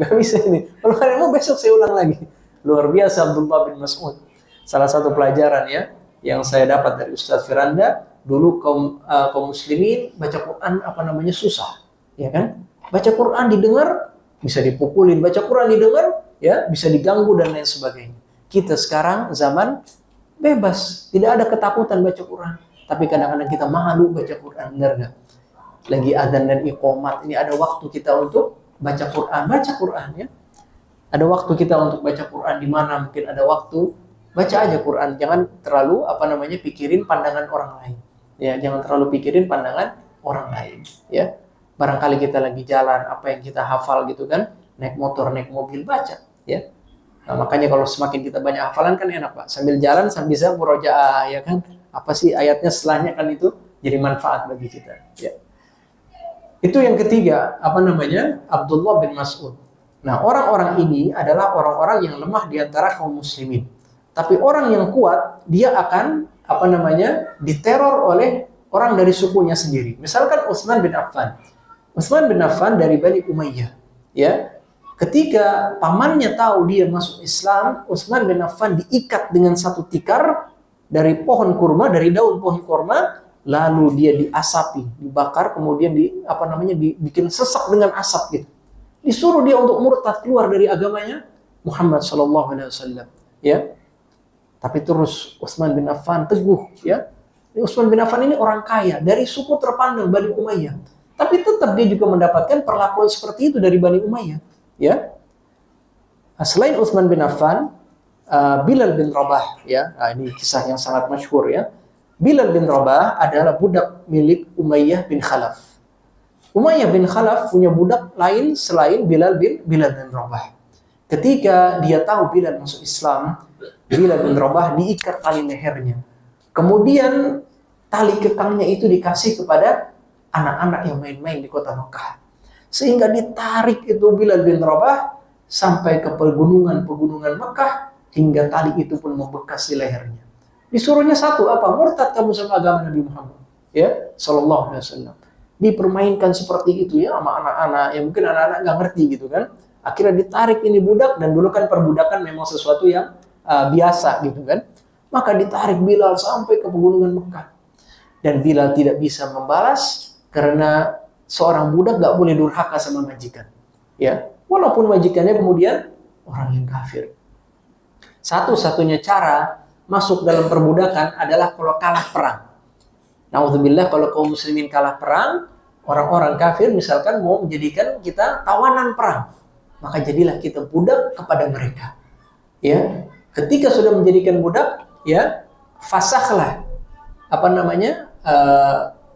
Speaker 1: nggak bisa ini. Kalau kalian mau besok saya ulang lagi. Luar biasa Abdullah bin Mas'ud. Salah satu pelajaran ya yang saya dapat dari Ustaz Firanda, dulu kaum muslimin baca Quran susah, ya kan? Baca Quran didengar bisa dipukulin, baca Quran didengar ya bisa diganggu dan lain sebagainya. Kita sekarang zaman bebas, tidak ada ketakutan baca Quran. Tapi kadang-kadang kita malu baca Quran, benar nggak? Lagi adzan dan iqomat, ini ada waktu kita untuk baca Quran ya. Ada waktu kita untuk baca Quran di mana mungkin ada waktu, baca aja Quran. Jangan terlalu pikirin pandangan orang lain. Ya, jangan terlalu pikirin pandangan orang lain, ya. Barangkali kita lagi jalan, apa yang kita hafal gitu kan, naik motor, naik mobil, baca, ya. Nah, makanya kalau semakin kita banyak hafalan kan enak, Pak. Sambil jalan sambil bisa murojaah, ya kan. Apa sih ayatnya setelahnya kan itu jadi manfaat bagi kita, ya. Itu yang ketiga, Abdullah bin Mas'ud. Nah, orang-orang ini adalah orang-orang yang lemah di antara kaum muslimin. Tapi orang yang kuat, dia akan diteror oleh orang dari sukunya sendiri. Misalkan Utsman bin Affan. Utsman bin Affan dari Bani Umayyah, ya. Ketika pamannya tahu dia masuk Islam, Utsman bin Affan diikat dengan satu tikar dari pohon kurma, dari daun pohon kurma, lalu dia diasapi, dibakar, kemudian dibikin sesak dengan asap gitu. Disuruh dia untuk murtad, keluar dari agamanya Muhammad SAW, ya. Tapi terus Utsman bin Affan teguh, ya. Utsman bin Affan ini orang kaya dari suku terpandang Bani Umayyah, tapi tetap dia juga mendapatkan perlakuan seperti itu dari Bani Umayyah, ya. Selain Utsman bin Affan, Bilal bin Rabah, ya. Nah, ini kisah yang sangat masyhur, ya. Bilal bin Rabah adalah budak milik Umayyah bin Khalaf. Umayyah bin Khalaf punya budak lain selain Bilal bin Rabah. Ketika dia tahu Bilal masuk Islam, Bilal bin Rabah diikat tali lehernya. Kemudian tali kekangnya itu dikasih kepada anak-anak yang main-main di kota Mekah. Sehingga ditarik itu Bilal bin Rabah sampai ke pegunungan-pegunungan Mekah hingga tali itu pun membekas di lehernya. Disuruhnya satu, murtad kamu sama agama Nabi Muhammad, ya, sallallahu alaihi wasallam. Dipermainkan seperti itu ya sama anak-anak, yang mungkin anak-anak nggak ngerti gitu kan. Akhirnya ditarik ini budak, dan dulu kan perbudakan memang sesuatu yang biasa gitu kan. Maka ditarik Bilal sampai ke pegunungan Mekah. Dan Bilal tidak bisa membalas karena seorang budak gak boleh durhaka sama majikan. Ya, walaupun majikannya kemudian orang yang kafir. Satu-satunya cara masuk dalam perbudakan adalah kalau kalah perang. Na'udzubillah, kalau kaum muslimin kalah perang, orang-orang kafir misalkan mau menjadikan kita tawanan perang, maka jadilah kita budak kepada mereka. Ya, ketika sudah menjadikan budak, ya, fasahlah,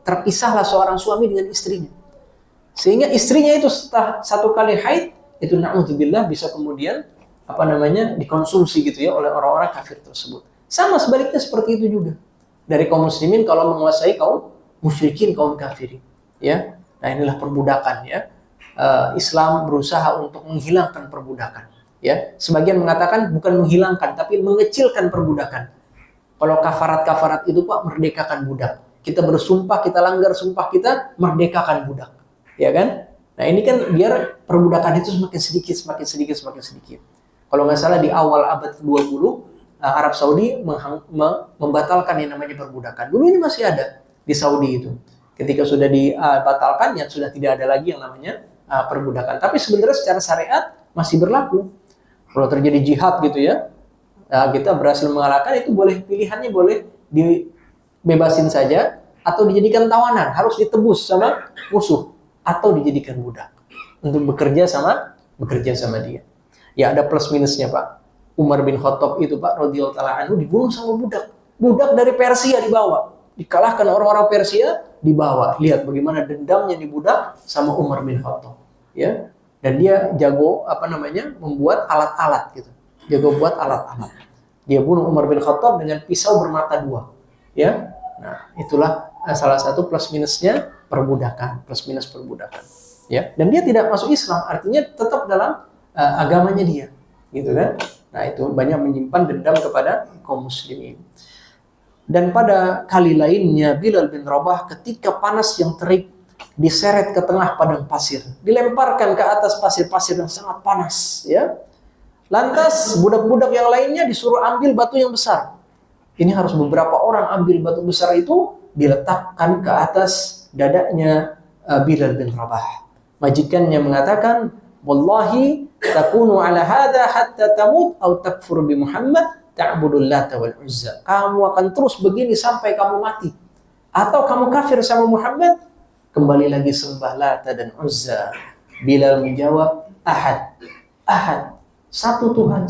Speaker 1: terpisahlah seorang suami dengan istrinya. Sehingga istrinya itu setelah satu kali haid, itu na'udzubillah bisa kemudian dikonsumsi gitu ya oleh orang-orang kafir tersebut. Sama sebaliknya seperti itu juga dari kaum muslimin kalau menguasai kaum musyrikin, kaum kafirin. Ya, nah inilah perbudakan ya. Islam berusaha untuk menghilangkan perbudakan. Ya, sebagian mengatakan bukan menghilangkan, tapi mengecilkan perbudakan. Kalau kafarat itu Pak, merdekakan budak. Kita bersumpah, kita langgar sumpah kita, merdekakan budak. Ya kan? Nah ini kan biar perbudakan itu semakin sedikit. Kalau nggak salah di awal abad 20, Arab Saudi membatalkan yang namanya perbudakan. Dulu ini masih ada di Saudi itu. Ketika sudah dibatalkan, ya sudah tidak ada lagi yang namanya perbudakan. Tapi sebenarnya secara syariat masih berlaku. Kalau terjadi jihad gitu ya, kita berhasil mengalahkan, itu pilihannya boleh dibebasin saja, atau dijadikan tawanan, harus ditebus sama musuh, atau dijadikan budak untuk bekerja sama dia. Ya ada plus minusnya Pak. Umar bin Khattab itu Pak radhiyallahu taala anhu dibunuh sama budak. Budak dari Persia dibawa. Dikalahkan orang-orang Persia, dibawa. Lihat bagaimana dendamnya di budak sama Umar bin Khattab. Ya. Dan dia jago membuat alat-alat gitu. Jago buat alat-alat. Dia bunuh Umar bin Khattab dengan pisau bermata dua. Ya. Nah, itulah salah satu plus minusnya perbudakan, plus minus perbudakan. Ya. Dan dia tidak masuk Islam, artinya tetap dalam agamanya dia, gitu kan? Nah itu banyak menyimpan dendam kepada kaum muslimin. Dan pada kali lainnya Bilal bin Rabah ketika panas yang terik diseret ke tengah padang pasir, dilemparkan ke atas pasir-pasir yang sangat panas, ya. Lantas budak-budak yang lainnya disuruh ambil batu yang besar. Ini harus beberapa orang ambil batu besar itu diletakkan ke atas dadanya Bilal bin Rabah. Majikannya mengatakan, "Wallahi takunu ala hadha hatta tamut atau takfur bi Muhammad ta'budul Lata wal Uzza." Kamu akan terus begini sampai kamu mati, atau kamu kafir sama Muhammad, kembali lagi sembah Lata dan Uzza. Bilal menjawab, Ahad, Ahad, satu Tuhan.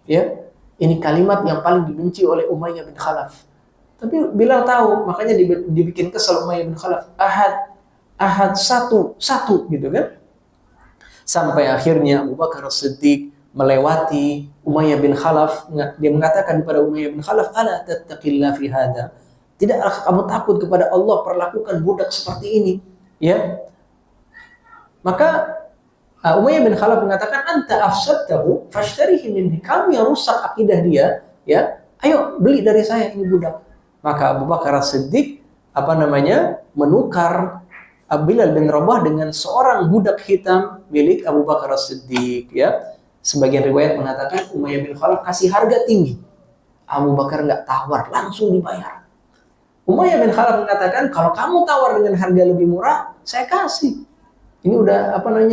Speaker 1: Ya, ini kalimat yang paling dibenci oleh Umayyah bin Khalaf. Tapi Bilal tahu, makanya dibikin kesal Umayyah bin Khalaf. Ahad, satu gitu kan. Sampai akhirnya Abu Bakar As-Siddiq melewati Umayyah bin Khalaf. Dia mengatakan kepada Umayyah bin Khalaf, "Ala tattaqillah fi hada?" Tidakkah kamu takut kepada Allah perlakukan budak seperti ini? Ya. Maka Umayyah bin Khalaf mengatakan, "Anta afsadtahu fashtarihi minni." Kamu yang rusak akidah dia, ya. Ayo beli dari saya ini budak. Maka Abu Bakar As-Siddiq menukar Bilal bin Rabah dengan seorang budak hitam milik Abu Bakar As-Siddiq, ya. Sebagian riwayat mengatakan Umayyah bin Khalaf kasih harga tinggi. Abu Bakar nggak tawar, langsung dibayar. Umayyah bin Khalaf mengatakan, "Kalau kamu tawar dengan harga lebih murah, saya kasih. Ini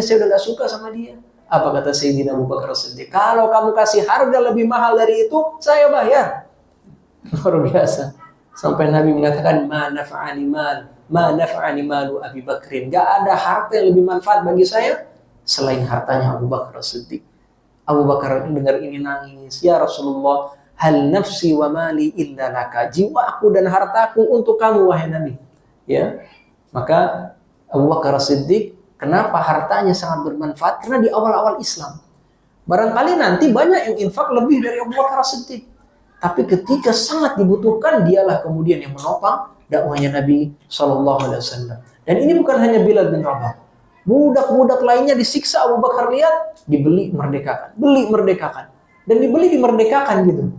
Speaker 1: saya udah nggak suka sama dia." Apa kata Sayyidina Abu Bakar As-Siddiq? "Kalau kamu kasih harga lebih mahal dari itu, saya bayar." Luar biasa. Sampai Nabi mengatakan, ma nafa'ani malu Abi Bakrin. Gak ada harta yang lebih manfaat bagi saya selain hartanya Abu Bakar As-Siddiq. Abu Bakar dengar ini nangis, "Ya Rasulullah, hal nafsi wa mali illa laka." Jiwaku dan hartaku untuk kamu wahai Nabi. Ya. Maka Abu Bakar As-Siddiq, kenapa hartanya sangat bermanfaat? Karena di awal-awal Islam. Barangkali nanti banyak yang infak lebih dari Abu Bakar As-Siddiq. Tapi ketika sangat dibutuhkan, dialah kemudian yang menopang dakwahnya Nabi SAW. Dan ini bukan hanya Bilal bin Rabah. Budak-budak lainnya disiksa, Abu Bakar lihat, beli merdekakan. Dan dibeli dimerdekakan gitu.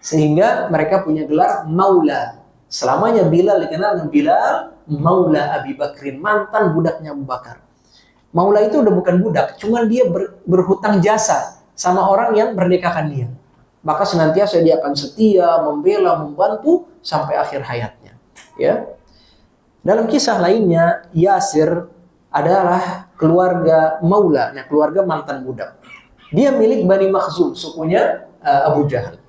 Speaker 1: Sehingga mereka punya gelar Maula. Selamanya Bilal dikenal dengan Bilal Maula Abi Bakrin, mantan budaknya Abu Bakar.
Speaker 2: Maula itu udah bukan budak, cuman dia berhutang jasa sama orang yang merdekakan dia. Maka senantiasa dia akan setia, membela, membantu sampai akhir hayatnya. Ya. Dalam kisah lainnya, Yasir adalah keluarga Maula, nah keluarga mantan budak. Dia milik Bani Makhzum, sukunya Abu Jahal.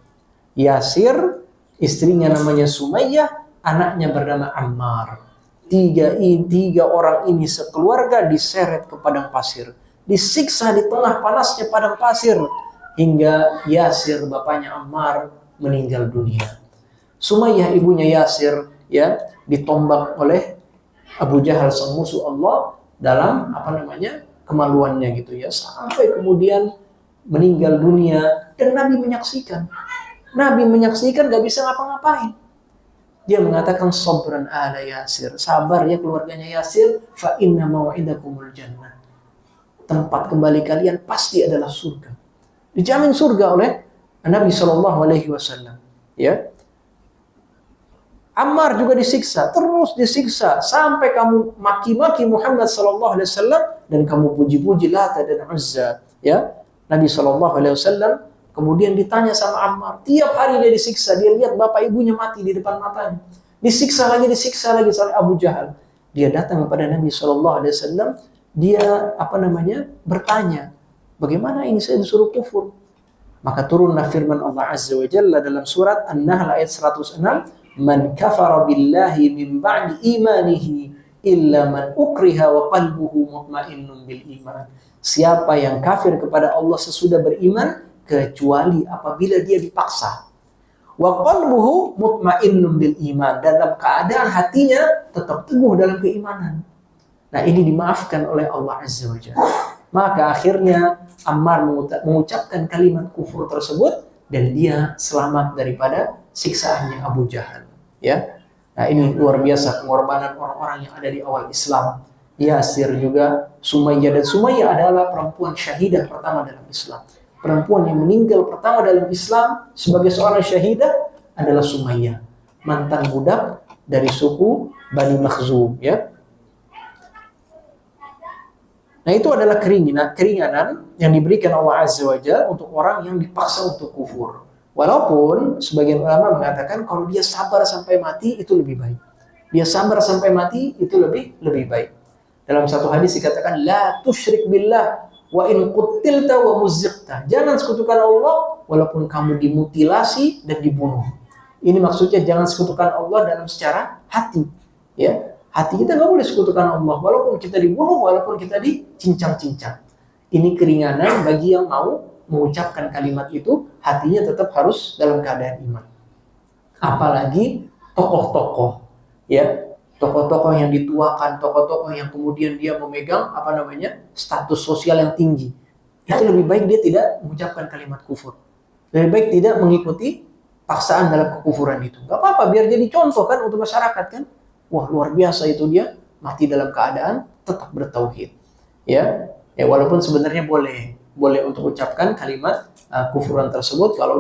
Speaker 2: Yasir, istrinya namanya Sumayyah, anaknya bernama Ammar. Tiga orang ini sekeluarga diseret ke padang pasir, disiksa di tengah panasnya padang pasir, hingga Yasir, bapaknya Ammar, meninggal dunia. Sumayyah, ibunya Yasir, ya, ditombak oleh Abu Jahal, sang musuh Allah, dalam kemaluannya gitu ya, sampai kemudian meninggal dunia. Dan Nabi menyaksikan gak bisa ngapa-ngapain. Dia mengatakan, sabran ala Yasir, sabar ya keluarganya Yasir, fa inna mau'idakumul jannah, tempat kembali kalian pasti adalah surga. Dijamin surga oleh Nabi SAW. Ya. Ammar juga disiksa, terus disiksa sampai kamu maki-maki Muhammad SAW dan kamu puji-puji Lata dan Uzza. Ya, Nabi SAW kemudian ditanya sama Ammar, tiap hari dia disiksa, dia lihat bapak ibunya mati di depan matanya, disiksa lagi oleh Abu Jahal. Dia datang kepada Nabi SAW, dia bertanya, bagaimana ini saya disuruh kufur? Maka turunlah firman Allah Azza wa Jalla dalam surat An-Nahl ayat 106, man kafara billahi min ba'di imanihi illa man ukriha wa qalbuhu mutmainnun bil iman. Siapa yang kafir kepada Allah sesudah beriman kecuali apabila dia dipaksa. Wa qalbuhu mutmainnun bil iman, dalam keadaan hatinya tetap teguh dalam keimanan. Nah, ini dimaafkan oleh Allah Azza wa Jalla. Maka akhirnya Ammar mengucapkan kalimat kufur tersebut dan dia selamat daripada siksaannya Abu Jahal. Ya, nah ini luar biasa pengorbanan orang-orang yang ada di awal Islam. Yasir juga, Sumayyah, dan Sumayyah adalah perempuan syahidah pertama dalam Islam. Perempuan yang meninggal pertama dalam Islam sebagai seorang syahidah adalah Sumayyah, mantan budak dari suku Bani Makhzum. Ya. Nah, itu adalah keringanan yang diberikan Allah Azza wa Jalla untuk orang yang dipaksa untuk kufur. Walaupun sebagian ulama mengatakan kalau dia sabar sampai mati itu lebih baik. Dia sabar sampai mati itu lebih baik. Dalam satu hadis dikatakan, la tusyrik billah wa in qutilta wa muzziqta. Jangan sekutukan Allah walaupun kamu dimutilasi dan dibunuh. Ini maksudnya jangan sekutukan Allah dalam secara hati. Ya. Hati kita nggak boleh sekutukan Allah, walaupun kita dibunuh, walaupun kita dicincang-cincang. Ini keringanan bagi yang mau mengucapkan kalimat itu, hatinya tetap harus dalam keadaan iman. Apalagi tokoh-tokoh, ya, tokoh-tokoh yang dituakan, tokoh-tokoh yang kemudian dia memegang status sosial yang tinggi. Itu lebih baik dia tidak mengucapkan kalimat kufur. Lebih baik tidak mengikuti paksaan dalam kekufuran itu. Gak apa-apa, biar jadi contoh kan untuk masyarakat kan. Wah, luar biasa itu dia mati dalam keadaan tetap bertauhid. Ya, walaupun sebenarnya boleh untuk ucapkan kalimat kufuran tersebut kalau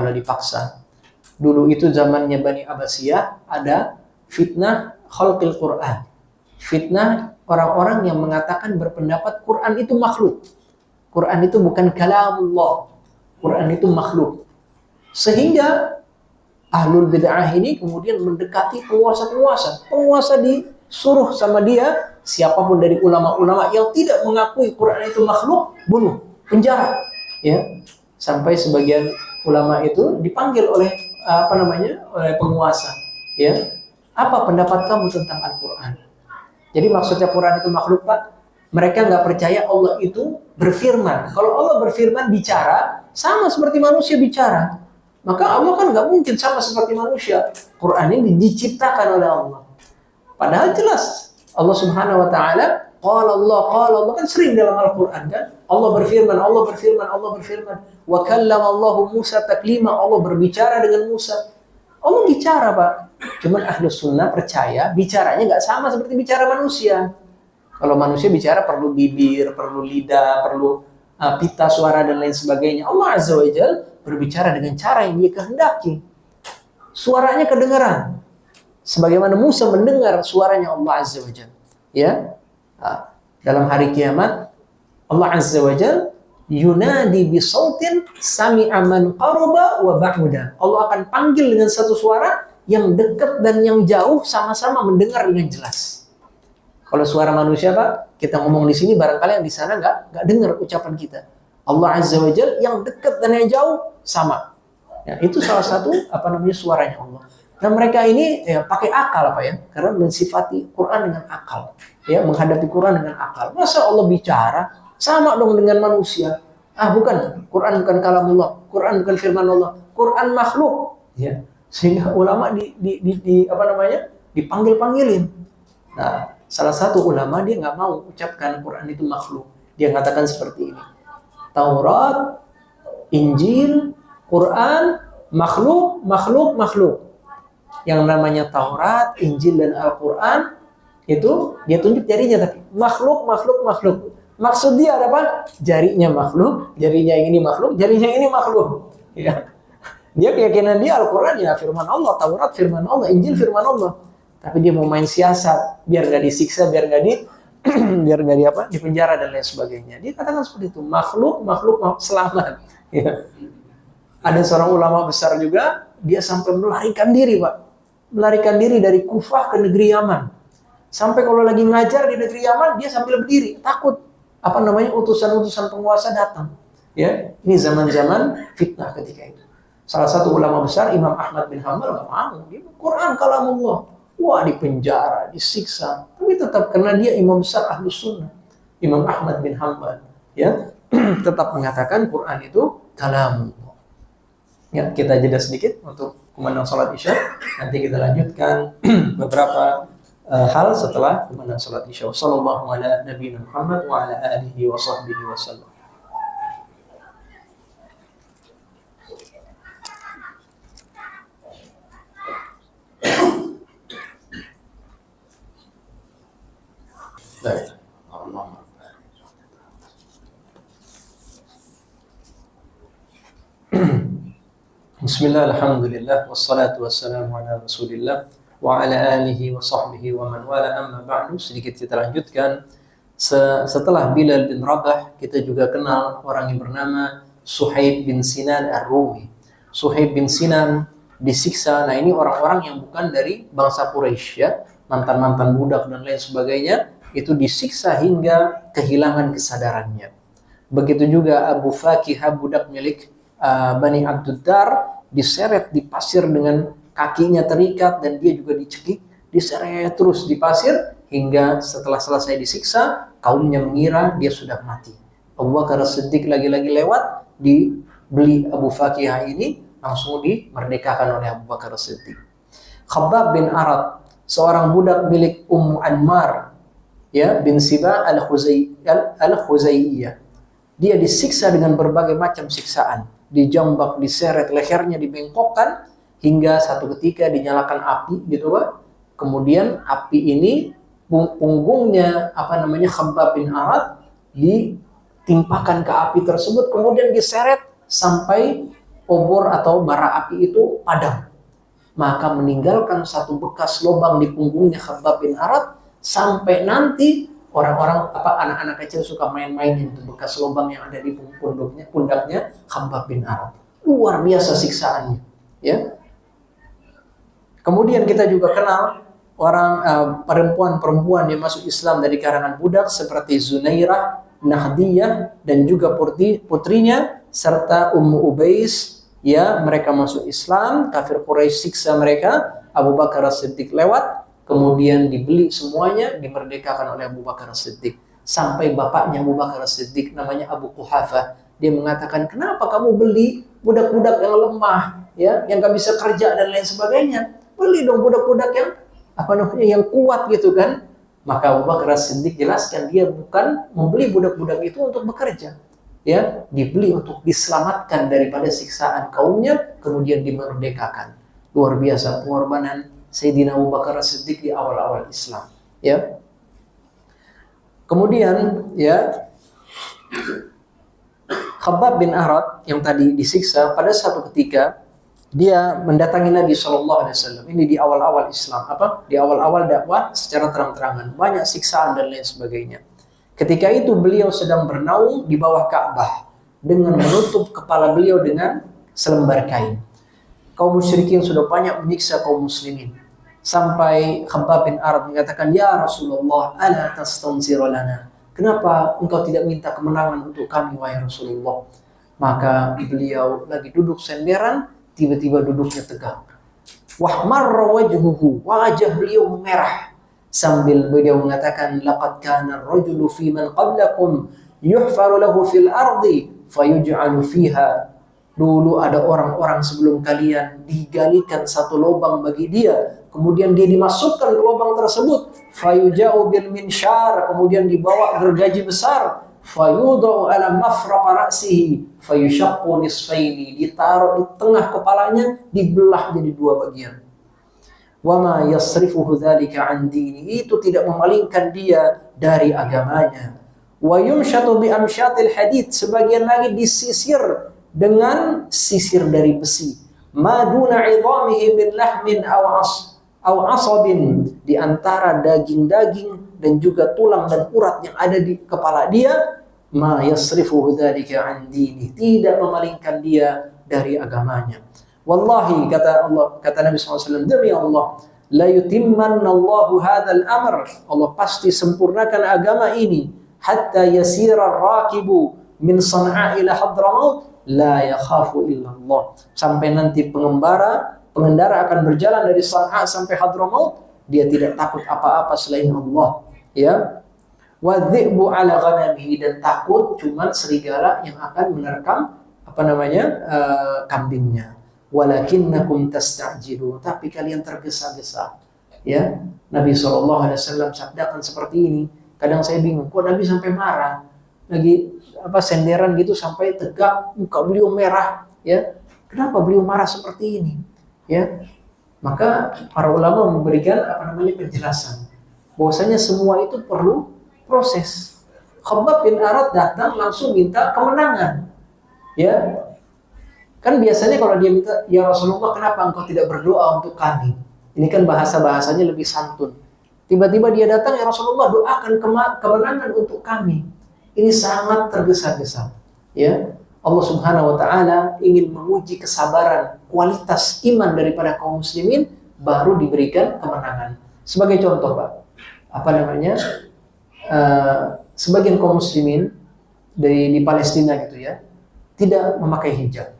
Speaker 2: dipaksa. Dulu itu zamannya Bani Abbasiyah ada fitnah khalqil Quran. Fitnah orang-orang yang mengatakan berpendapat Quran itu makhluk. Quran itu bukan kalamullah. Quran itu makhluk. Sehingga ahlul bid'ah ini kemudian mendekati penguasa. Penguasa disuruh sama dia, siapapun dari ulama-ulama yang tidak mengakui Quran itu makhluk, bunuh, penjara. Ya, sampai sebagian ulama itu dipanggil oleh oleh penguasa. Ya, apa pendapat kamu tentang Al-Quran? Jadi maksudnya Quran itu makhluk, Pak? Mereka nggak percaya Allah itu berfirman. Kalau Allah berfirman bicara, sama seperti manusia bicara. Maka Allah kan nggak mungkin sama seperti manusia. Quran ini diciptakan oleh Allah. Padahal jelas Allah Subhanahu wa taala qala Allah kan sering dalam Al-Qur'an kan. Allah berfirman. Wa kallama Allah Musa taklima. Allah berbicara dengan Musa. Allah bicara, Pak. Cuman Ahlus Sunnah percaya bicaranya nggak sama seperti bicara manusia. Kalau manusia bicara perlu bibir, perlu lidah, perlu pita suara dan lain sebagainya. Allah Azza wa Jalla berbicara dengan cara yang dia kehendaki. Suaranya kedengaran. Sebagaimana Musa mendengar suaranya Allah Azza wa Jalla. Ya. Dalam hari kiamat Allah Azza wa Jalla yunadi bisautin sami'a man qaraba wa ba'uda. Allah akan panggil dengan satu suara yang dekat dan yang jauh sama-sama mendengar dengan jelas. Kalau suara manusia Pak, kita ngomong di sini barangkali yang di sana nggak dengar ucapan kita. Allah Azza wa Jalla yang dekat dan yang jauh sama. Ya, itu salah satu suaranya Allah. Dan mereka ini ya, pakai akal Pak ya, karena mensifati Quran dengan akal. Ya, menghadapi Quran dengan akal. Masa Allah bicara sama dong dengan manusia? Bukan. Quran bukan kalamullah. Quran bukan firman Allah. Quran makhluk. Ya. Sehingga ulama dipanggil-panggilin. Nah, salah satu ulama dia nggak mau ucapkan Quran itu makhluk. Dia mengatakan seperti ini. Taurat, Injil, Quran, makhluk. Yang namanya Taurat, Injil dan Al-Quran itu dia tunjuk jarinya tapi makhluk. Maksud dia apa? Jarinya makhluk, jarinya yang ini makhluk, jarinya yang ini makhluk. Ya. Dia keyakinan dia Al-Quran ya firman Allah, Taurat firman Allah, Injil firman Allah. Tapi dia mau main siasat biar nggak disiksa, biar nggak di penjara dan lain sebagainya. Dia katakan seperti itu, makhluk selamat. Ya. Ada seorang ulama besar juga, dia sampai melarikan diri Pak. Melarikan diri dari Kufah ke negeri Yaman. Sampai kalau lagi ngajar di negeri Yaman, dia sambil berdiri, takut utusan-utusan penguasa datang. Ya, ini zaman-zaman fitnah ketika itu. Salah satu ulama besar, Imam Ahmad bin Hanbal, nggak mau. Dia Quran kalamullah. Wah, dipenjara, disiksa. Tapi tetap karena dia imam besar Ahlus Sunnah, Imam Ahmad bin Hanbal, ya, tetap mengatakan Quran itu kalamullah. Ya, kita jeda sedikit untuk kumandang salat Isya. Nanti kita lanjutkan beberapa hal setelah kumandang salat Isya. Sallallahu ala nabiyina Muhammad wa ala alihi wa sahbihi wasallam. Baik. Bismillah, alhamdulillah, wassalatu wassalamu ala rasulillah wa ala alihi wa sahbihi wa man wala, amma ba'du. Sedikit kita lanjutkan. Setelah Bilal bin Rabah, kita juga kenal orang yang bernama Suhaib bin Sinan Ar-Rumi. Suhaib bin Sinan disiksa. Nah, ini orang-orang yang bukan dari bangsa Quraisy ya, mantan-mantan budak dan lain sebagainya, itu disiksa hingga kehilangan kesadarannya. Begitu juga Abu Fakihah, budak milik Bani Abduddar, diseret di pasir dengan kakinya terikat dan dia juga dicekik, diseret terus di pasir hingga setelah selesai disiksa, kaumnya mengira dia sudah mati. Abu Bakar As-Siddiq lagi-lagi lewat, dibeli Abu Fakihah ini, langsung dimerdekakan oleh Abu Bakar As-Siddiq. Khabbab bin Arad, seorang budak milik Ummu Anmar, ya, bin Siba al-Khuzaiyah. Dia disiksa dengan berbagai macam siksaan. Dijambak, diseret, lehernya dibengkokkan hingga satu ketika dinyalakan api gitu Pak. Kemudian api ini punggungnya Khabbab bin Arad ditimpakan ke api tersebut, kemudian diseret sampai obor atau bara api itu padam. Maka meninggalkan satu bekas lubang di punggungnya Khabbab bin Arad sampai nanti orang-orang anak-anak kecil suka main-main itu bekas lubang yang ada di pundaknya Khabbab bin Arad. Luar biasa siksaannya, ya. Kemudian kita juga kenal orang perempuan-perempuan yang masuk Islam dari karangan budak seperti Zunairah, Nahdiyah dan juga putrinya serta Ummu Ubais, ya, mereka masuk Islam, kafir Quraisy siksa mereka, Abu Bakar As-Siddiq lewat, kemudian dibeli semuanya, dimerdekakan oleh Abu Bakar As-Siddiq. Sampai bapaknya Abu Bakar As-Siddiq namanya Abu Quhafah, dia mengatakan, kenapa kamu beli budak-budak yang lemah, ya, yang gak bisa kerja dan lain sebagainya? Beli dong budak-budak yang kuat gitu kan. Maka Abu Bakar As-Siddiq jelaskan, dia bukan membeli budak-budak itu untuk bekerja, ya, dibeli untuk diselamatkan daripada siksaan kaumnya, kemudian dimerdekakan. Luar biasa pengorbanan Sayyidina Abu Bakar As-Siddiq di awal-awal Islam, ya. Kemudian, ya, Khabbab bin Arad yang tadi disiksa, pada suatu ketika dia mendatangi Nabi SAW. Ini di awal-awal Islam, di awal-awal dakwah secara terang-terangan, banyak siksaan dan lain sebagainya. Ketika itu beliau sedang bernaung di bawah Ka'bah dengan menutup kepala beliau dengan selembar kain. Kaum musyrikin sudah banyak menyiksa kaum muslimin. Sampai Khabbab bin Arad mengatakan, "Ya Rasulullah, ala tastansir lana?" Kenapa engkau tidak minta kemenangan untuk kami, wahai Rasulullah? Maka beliau lagi duduk senderan, tiba-tiba duduknya tegak. Wahmarra wajhuhu, wajah beliau merah. Sambil beliau mengatakan, laqad kana ar-rajulu fi man qablakum yuhfaru lahu fil ardi fayuj'alu fiha. Dulu ada orang-orang sebelum kalian digalikan satu lubang bagi dia, kemudian dia dimasukkan ke lubang tersebut, fayuja'u bil minsyar, kemudian dibawa gergaji besar, fayudau ala mafraqa ra'sihi fayushaqqu nisfaini, ditaruh di tengah kepalanya, dibelah jadi dua bagian. Wa ma yasrifuhu dzalika an dini, itu tidak memalingkan dia dari agamanya. Wa yumshatu bi amsyatil hadid, sebagian lagi disisir dengan sisir dari besi. Ma duna 'idhamihi min lahmin aw asabin, di antara daging-daging dan juga tulang dan urat yang ada di kepala dia, ma yasrifuhu dzalika an dini, tidak memalingkan dia dari agamanya. Wallahi, kata Allah, kata Nabi SAW, demi Allah, la yutimmanna Allahu hadzal amr, Allah pasti sempurnakan agama ini, hatta yasira rakibu min San'a ila Hadramaut la yakhafu illa Allah, sampai nanti pengendara akan berjalan dari San'a sampai Hadramaut, dia tidak takut apa-apa selain Allah, ya. Wa dhi'bu ala ghanamihi, dan takut cuman serigala yang akan menerkam kambingnya. Walakinnakum tasta'jilun, tapi kalian tergesa-gesa. Ya, Nabi SAW sabdakan seperti ini. Kadang saya bingung, kok Nabi sampai marah? Lagi senderan gitu sampai tegak, muka beliau merah, ya. Kenapa beliau marah seperti ini? Ya. Maka para ulama memberikan penjelasan bahwasanya semua itu perlu proses. Khabbab bin Arad datang langsung minta kemenangan. Ya. Kan biasanya kalau dia minta, ya Rasulullah, kenapa engkau tidak berdoa untuk kami? Ini kan bahasanya lebih santun. Tiba-tiba dia datang, ya Rasulullah, doakan kemenangan untuk kami. Ini sangat tergesa-gesa. Ya, Allah Subhanahu Wa Taala ingin menguji kesabaran, kualitas iman daripada kaum muslimin, baru diberikan kemenangan. Sebagai contoh, Pak, sebagian kaum muslimin di Palestina gitu ya, tidak memakai hijab.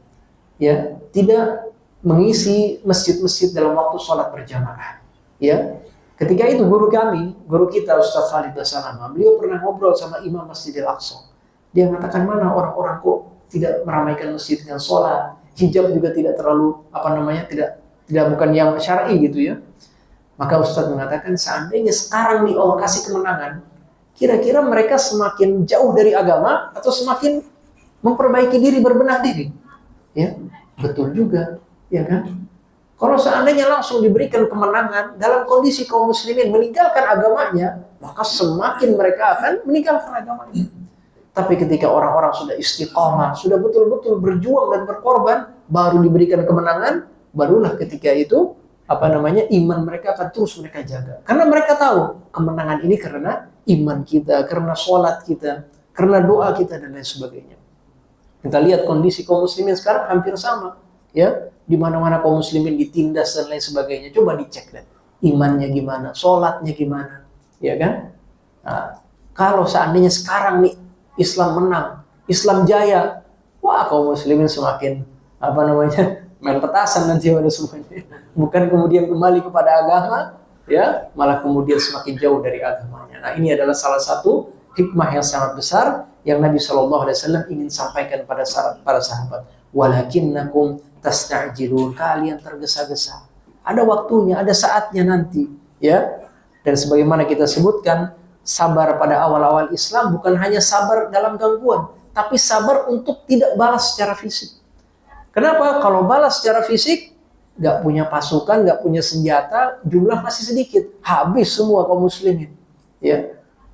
Speaker 2: Ya, tidak mengisi masjid-masjid dalam waktu sholat berjamaah. Ya, ketika itu guru kita Ustaz Khalid Basalamah, beliau pernah ngobrol sama Imam Masjidil Aqsa. Dia mengatakan, mana orang-orang kok tidak meramaikan masjid dengan sholat, hijab juga tidak terlalu tidak bukan yang syar'i gitu ya. Maka Ustaz mengatakan, seandainya sekarang nih Allah kasih kemenangan, kira-kira mereka semakin jauh dari agama atau semakin memperbaiki diri, berbenah diri? Ya, betul juga, ya kan? Kalau seandainya langsung diberikan kemenangan dalam kondisi kaum muslimin meninggalkan agamanya, maka semakin mereka akan meninggalkan agamanya. Tapi ketika orang-orang sudah istiqamah, sudah betul-betul berjuang dan berkorban, baru diberikan kemenangan, barulah ketika itu iman mereka akan terus mereka jaga. Karena mereka tahu kemenangan ini karena iman kita, karena sholat kita, karena doa kita dan lain sebagainya. Kita lihat kondisi kaum muslimin sekarang hampir sama, ya. Di mana-mana kaum muslimin ditindas dan lain sebagainya. Coba dicek deh, imannya gimana, sholatnya gimana, ya kan? Nah, kalau seandainya sekarang nih Islam menang, Islam jaya, wah kaum muslimin semakin main petasan nanti pada semuanya. Bukan kemudian kembali kepada agama, ya, malah kemudian semakin jauh dari agamanya. Nah, ini adalah salah satu hikmah yang sangat besar yang Nabi SAW ingin sampaikan pada para sahabat. Walakinnakum tasta'jilun, kalian tergesa-gesa. Ada waktunya, ada saatnya nanti, ya. Dan sebagaimana kita sebutkan, sabar pada awal-awal Islam bukan hanya sabar dalam gangguan, tapi sabar untuk tidak balas secara fisik. Kenapa? Kalau balas secara fisik, nggak punya pasukan, nggak punya senjata, jumlah masih sedikit, habis semua kaum muslimin. Ya,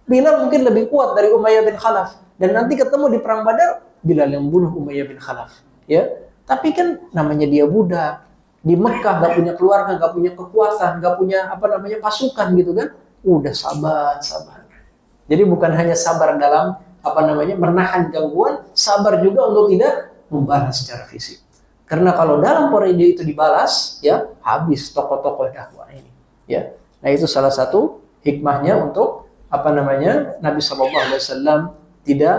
Speaker 2: Bilal mungkin lebih kuat dari Umayyah bin Khalaf, dan nanti ketemu di perang Badar, Bilal yang bunuh Umayyah bin Khalaf. Ya, tapi kan namanya dia budak di Mekah, nggak punya keluarga, nggak punya kekuatan, nggak punya pasukan gitu kan, udah sabar. Jadi bukan hanya sabar dalam menahan gangguan, sabar juga untuk tidak membalas secara fisik. Karena kalau dalam periode itu dibalas, ya habis tokoh-tokoh dakwah ini. Ya, nah itu salah satu hikmahnya untuk Nabi SAW tidak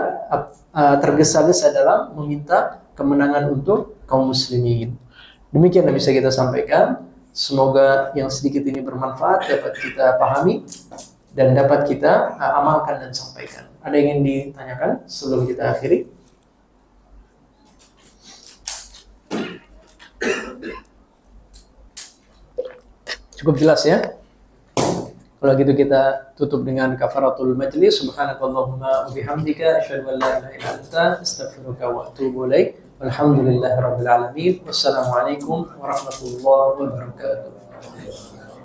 Speaker 2: tergesa-gesa dalam meminta kemenangan untuk kaum muslimin. Demikian yang bisa kita sampaikan. Semoga yang sedikit ini bermanfaat, dapat kita pahami dan dapat kita amalkan dan sampaikan. Ada yang ingin ditanyakan sebelum kita akhiri? Cukup jelas ya? Kalau gitu kita tutup dengan kafaratul majlis. Subhanakallahumma wa bihamdika asyhadu an la ilaha illa anta astaghfiruka wa atubu ilaik. Walhamdulillahirabbil alamin. Wassalamualaikum warahmatullahi wabarakatuh.